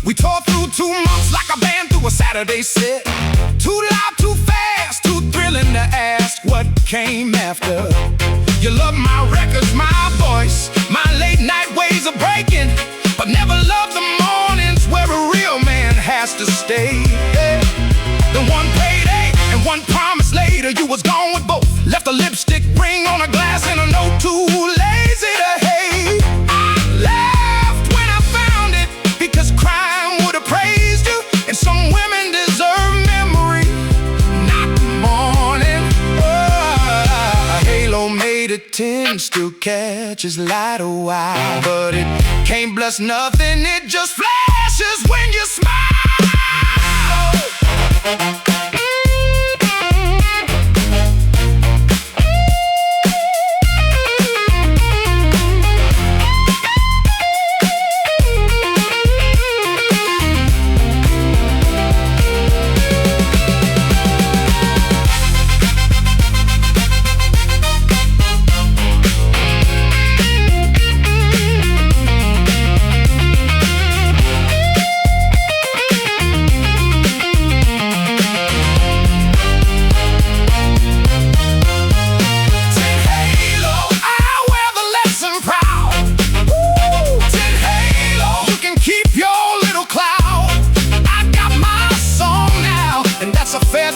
We tore through 2 months like a band through a Saturday set. Too loud, too fast, too thrilling to ask what came after. You love my records, my voice, my late night ways of breaking, but never loved the mornings where a real man has to stay. The one payday and one promise later, you was gone with both. Left a lipstick ring on a glass and a note too lazy to hate. I laughed when I found it because crime would have praised you, and some women deserve memory, not mourning. A halo made of 10 still catches light a while, but it can't bless nothing, it just flashes when you smile.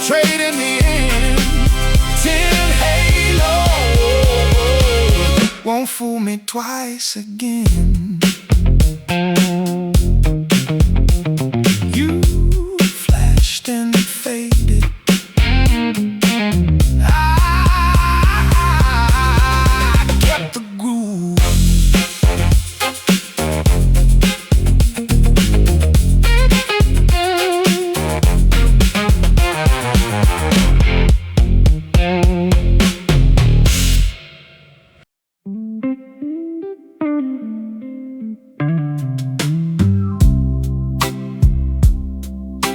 Trade in the end. 10 halo won't fool me twice again. You flashed and faded. I kept the groove.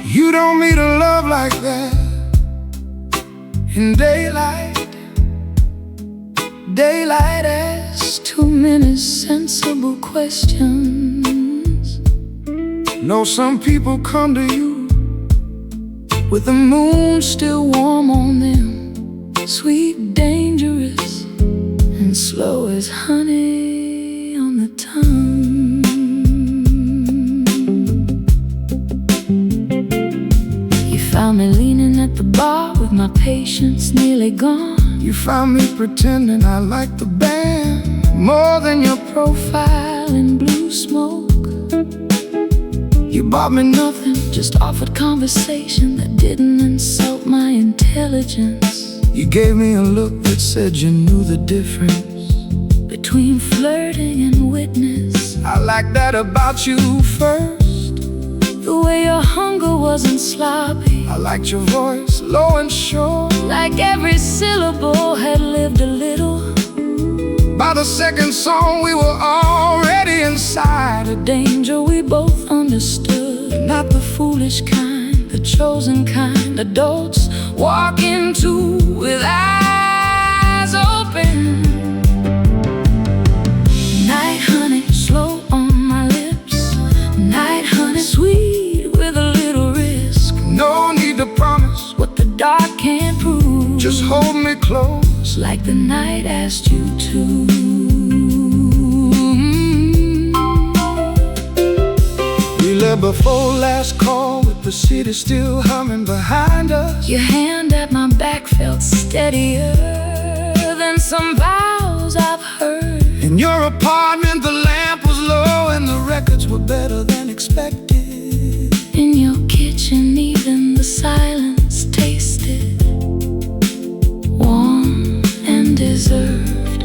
You don't meet a love like that in daylight. Daylight asks too many sensible questions. Know some people come to you with the moon still warm on them, sweet, dangerous, and slow as honey on the tongue. Found me leaning at the bar with my patience nearly gone. You found me pretending I liked the band more than your profile in blue smoke. You bought me nothing, just offered conversation that didn't insult my intelligence. You gave me a look that said you knew the difference between flirting and witness. I like that about you first, the way your hunger wasn't sloppy. I liked your voice, low and sure, like every syllable had lived a little. By the second song we were already inside a danger we both understood, not the foolish kind, the chosen kind. Adults walk into with eyes open. Night honey, slow on my lips. Night honey, sweet with a little risk. No need to promise what the dark can't prove. Just hold me close like the night asked you to. We left before last call with the city still humming behind us. Your hand at my back felt steadier than some vows I've heard. In your apartment the lamp was low and the records were better than expected. In your kitchen even the silence tasted warm and deserved.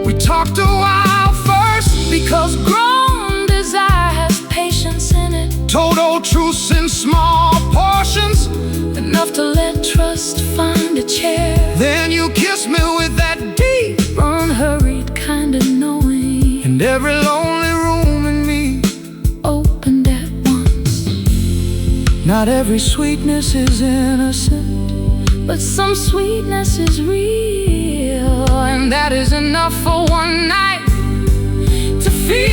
We talked a while first because grown desire has patience in it. Told old truths in small portions, enough to let trust find a chair. Then you kissed me with that deep, unhurried kind of knowing, and every lonely room in me opened at once. Not every sweetness is innocent, but some sweetness is real, and that is enough for one night to feel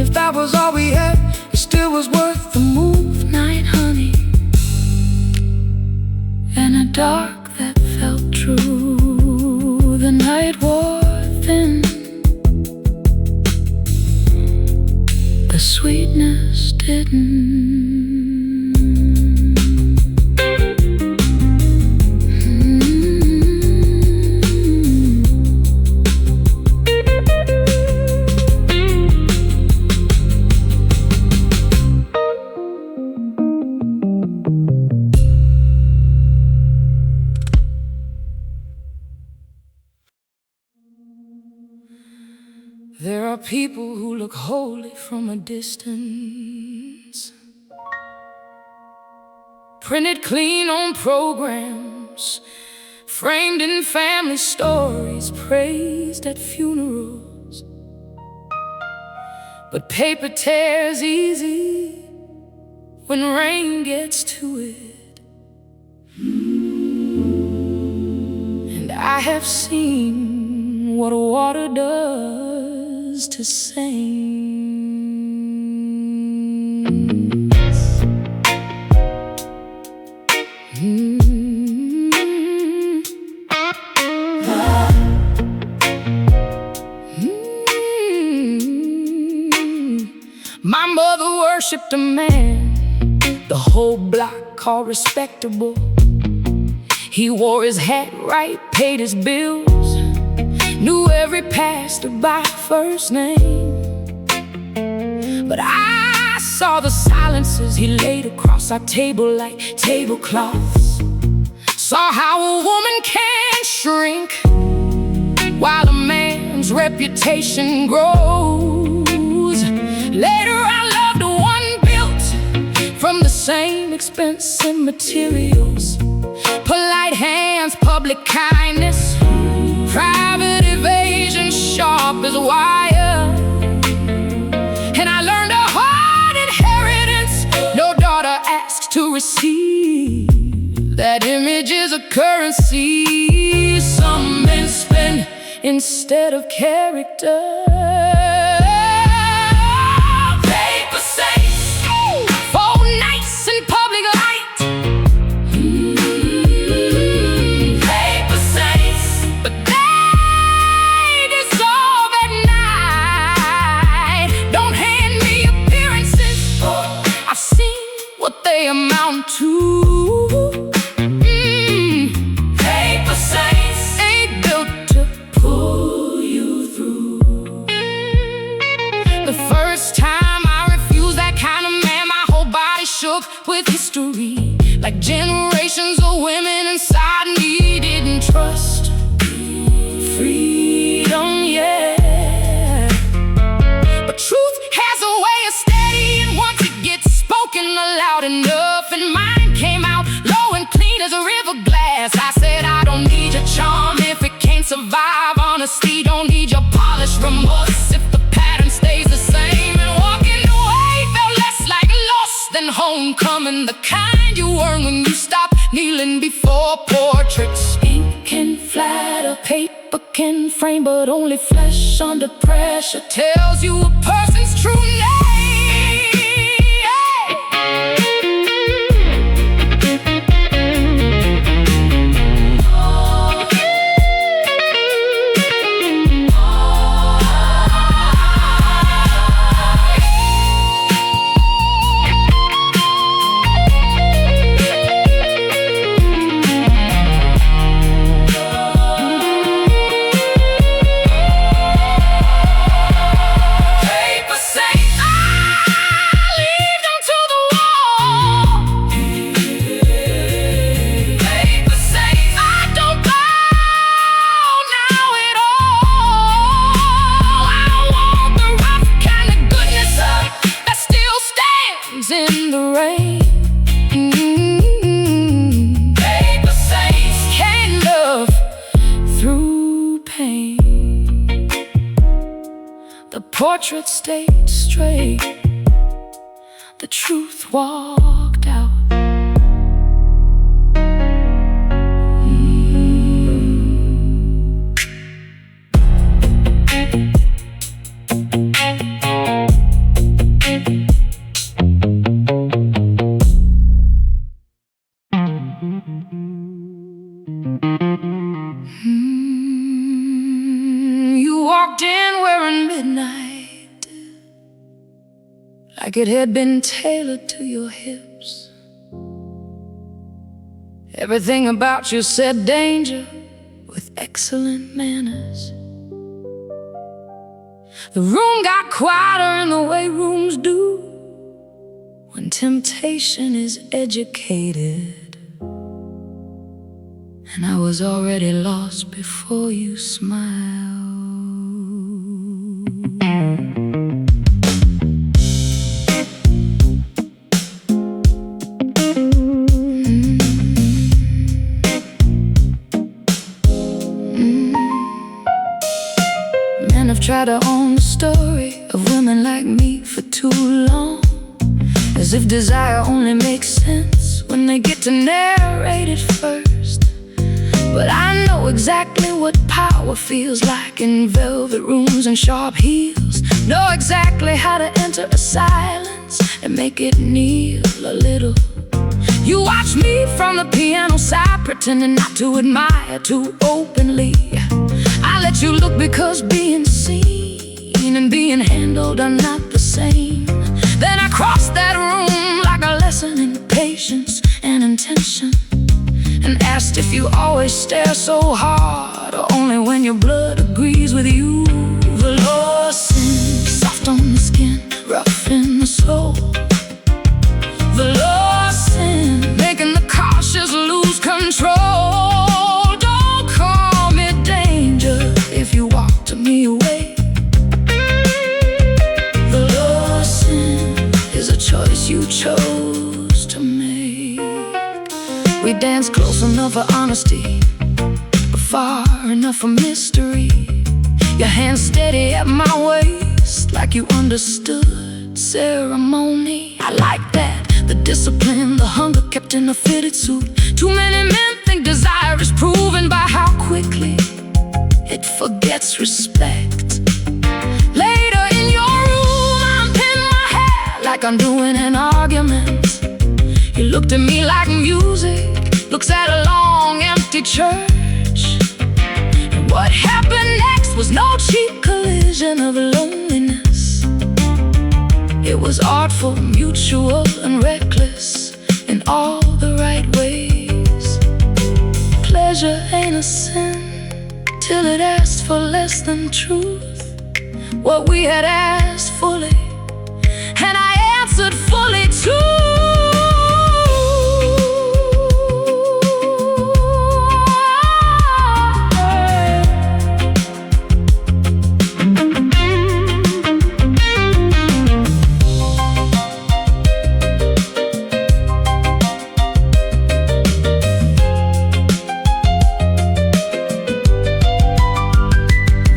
If that was all we had, it still was worth the move. Night, honey, and a dark that felt true. The night wore thin, the sweetness didn't. There are people who look holy from a distance, printed clean on programs, framed in family stories, praised at funerals. But paper tears easy when rain gets to it. And I have seen what water does to saints. My mother worshipped a man the whole block called respectable. He wore his hat right, paid his bills, knew every pastor by first name. But I saw the silences he laid across our table like tablecloths. Saw how a woman can shrink while a man's reputation grows. Later I loved one built from the same expensive materials. Polite hands, public kindness, private evasion, sharp as wire. And I learned a hard inheritance no daughter asks to receive. That image is a currency some men spend instead of character. Paper saints, for nights in public light. Paper saints, but they dissolve at night. Don't hand me appearances, I've seen what they amount to. Paper saints ain't built to pull you through. The first time I refused that kind of man, my whole body shook with history. Like generations of women inside me didn't trust freedom, yeah. But truth has a way of steadying once it gets spoken loud enough. And mine came out low and clean as a river glass. I said I don't need your charm if it can't survive honesty. Don't need your polished remorse if the pattern stays the same. And walking away felt less like loss than homecoming, the kind you earn when you stop kneeling before portraits. Ink can flatter, paper can frame, but only flesh under pressure tells you a person's true name. In the rain, paper saints can't love through pain. The portrait stayed straight, the truth walked out. like it had been tailored to your hips. Everything about you said danger with excellent manners. The room got quieter in the way rooms do when temptation is educated. And I was already lost before you smiled. Men have tried to own the story of women like me for too long, as if desire only makes sense when they get to narrate it first. But I know exactly what power feels like in velvet rooms and sharp heels. Know exactly how to enter a silence and make it kneel a little. You watch me from the piano side, pretending not to admire too openly. I let you look because being seen and being handled are not the same. Then I crossed that room like a lesson in patience and intention, and asked if you always stare so hard, or only when your blood agrees with you. Velour Sin, soft on the skin, rough in the soul. Velour Sin, making the cautious lose control. Don't call me danger if you walk to me away. Velour Sin is a choice you chose to make. We dance close enough for honesty, but far enough for mystery. Your hand steady at my waist, like you understood ceremony. I like that, the discipline, the hunger kept in a fitted suit. Too many men think desire is proven by how quickly it forgets respect. Later in your room, I'm pinning my hair like I'm doing an argument. You looked at me like music looks at a long empty church. And what happened next was no cheap collision of loneliness. It was artful, mutual, and reckless in all the right ways. Pleasure ain't a sin till it asked for less than truth. What we had asked fully, and I answered fully too.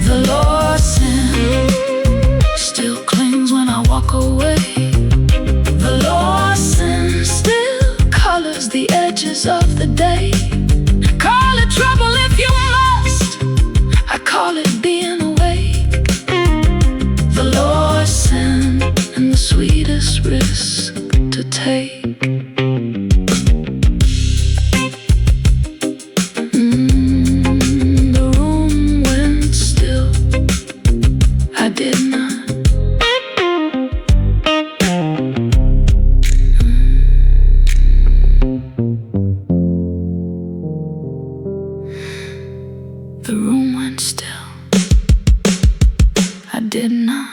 Velour Sin still clings when I walk away. Velour Sin still colors the edges of the day. Call it trouble if you must, I call it being awake. Velour Sin, and the sweetest risk to take. The room went still, I did not. The room went still, I did not.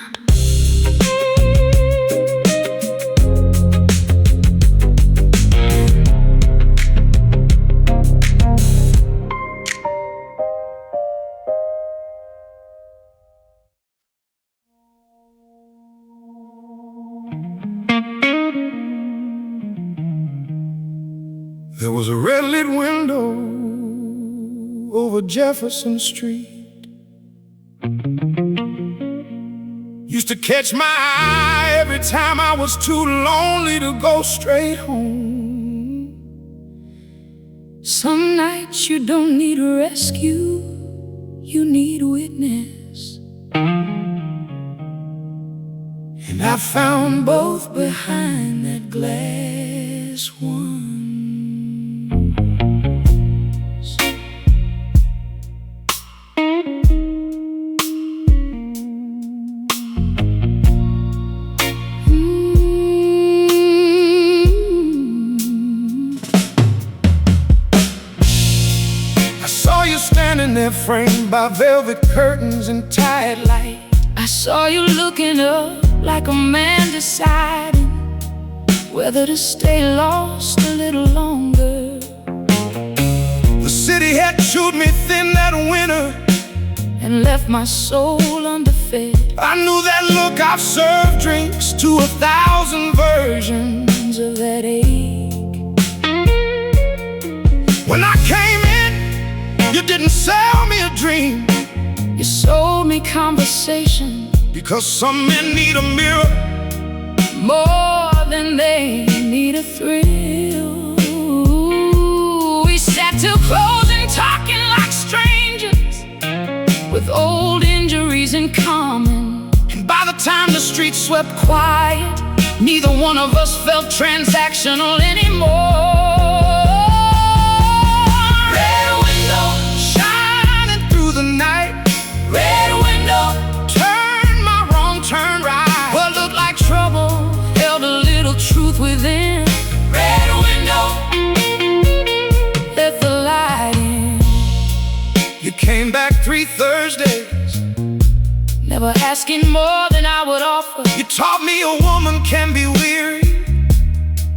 There was a red-lit window over Jefferson Street. Used to catch my eye every time I was too lonely to go straight home. Some nights you don't need a rescue, you need a witness. And I found both Behind that glass one. velvet curtains and tired light. I saw you looking up like a man deciding whether to stay lost a little longer. The city had chewed me thin that winter and left my soul underfed. I knew that look. I've served drinks to 1,000 versions of that ache. When I came in, you didn't sell me a dream. You sold me conversation, because some men need a mirror more than they need a thrill. We sat till closing, talking like strangers, with old injuries in common. And by the time the streets swept quiet, neither one of us felt transactional anymore. Red window shining through the night. Red window, turn my wrong, turn right. What looked like trouble held a little truth within. Red window, let the light in. You came back 3 Thursdays, never asking more than I would offer. You taught me a woman can be weary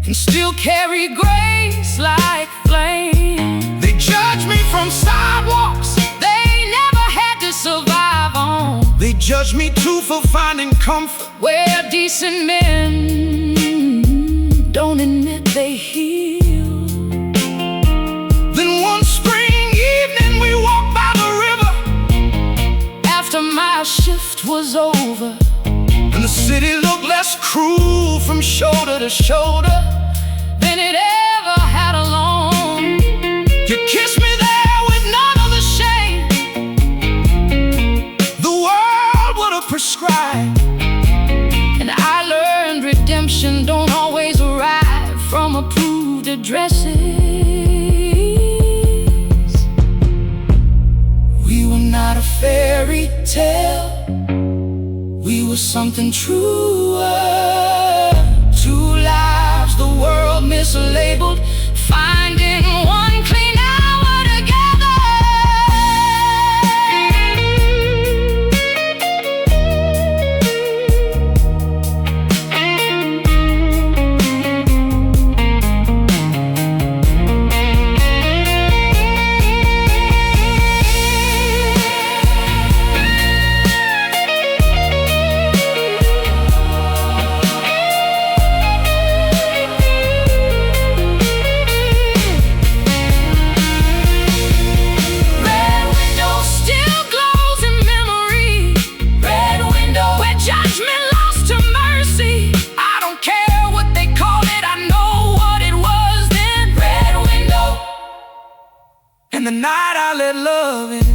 and still carry grace like flame. They judge me from sidewalks they never had to survive on. They judge me too for finding comfort where decent men don't admit they heal. Then one spring evening we walked by the river after my shift was over, and the city looked less cruel from shoulder to shoulder than it ever had alone. You kissed me there with none of the shame the world would have prescribed. And I learned redemption don't always arrive from approved addresses. We were not a fairy tale, we were something truer. 2 lives the world mislabeled, finding one clean hour together. And the night I let love in,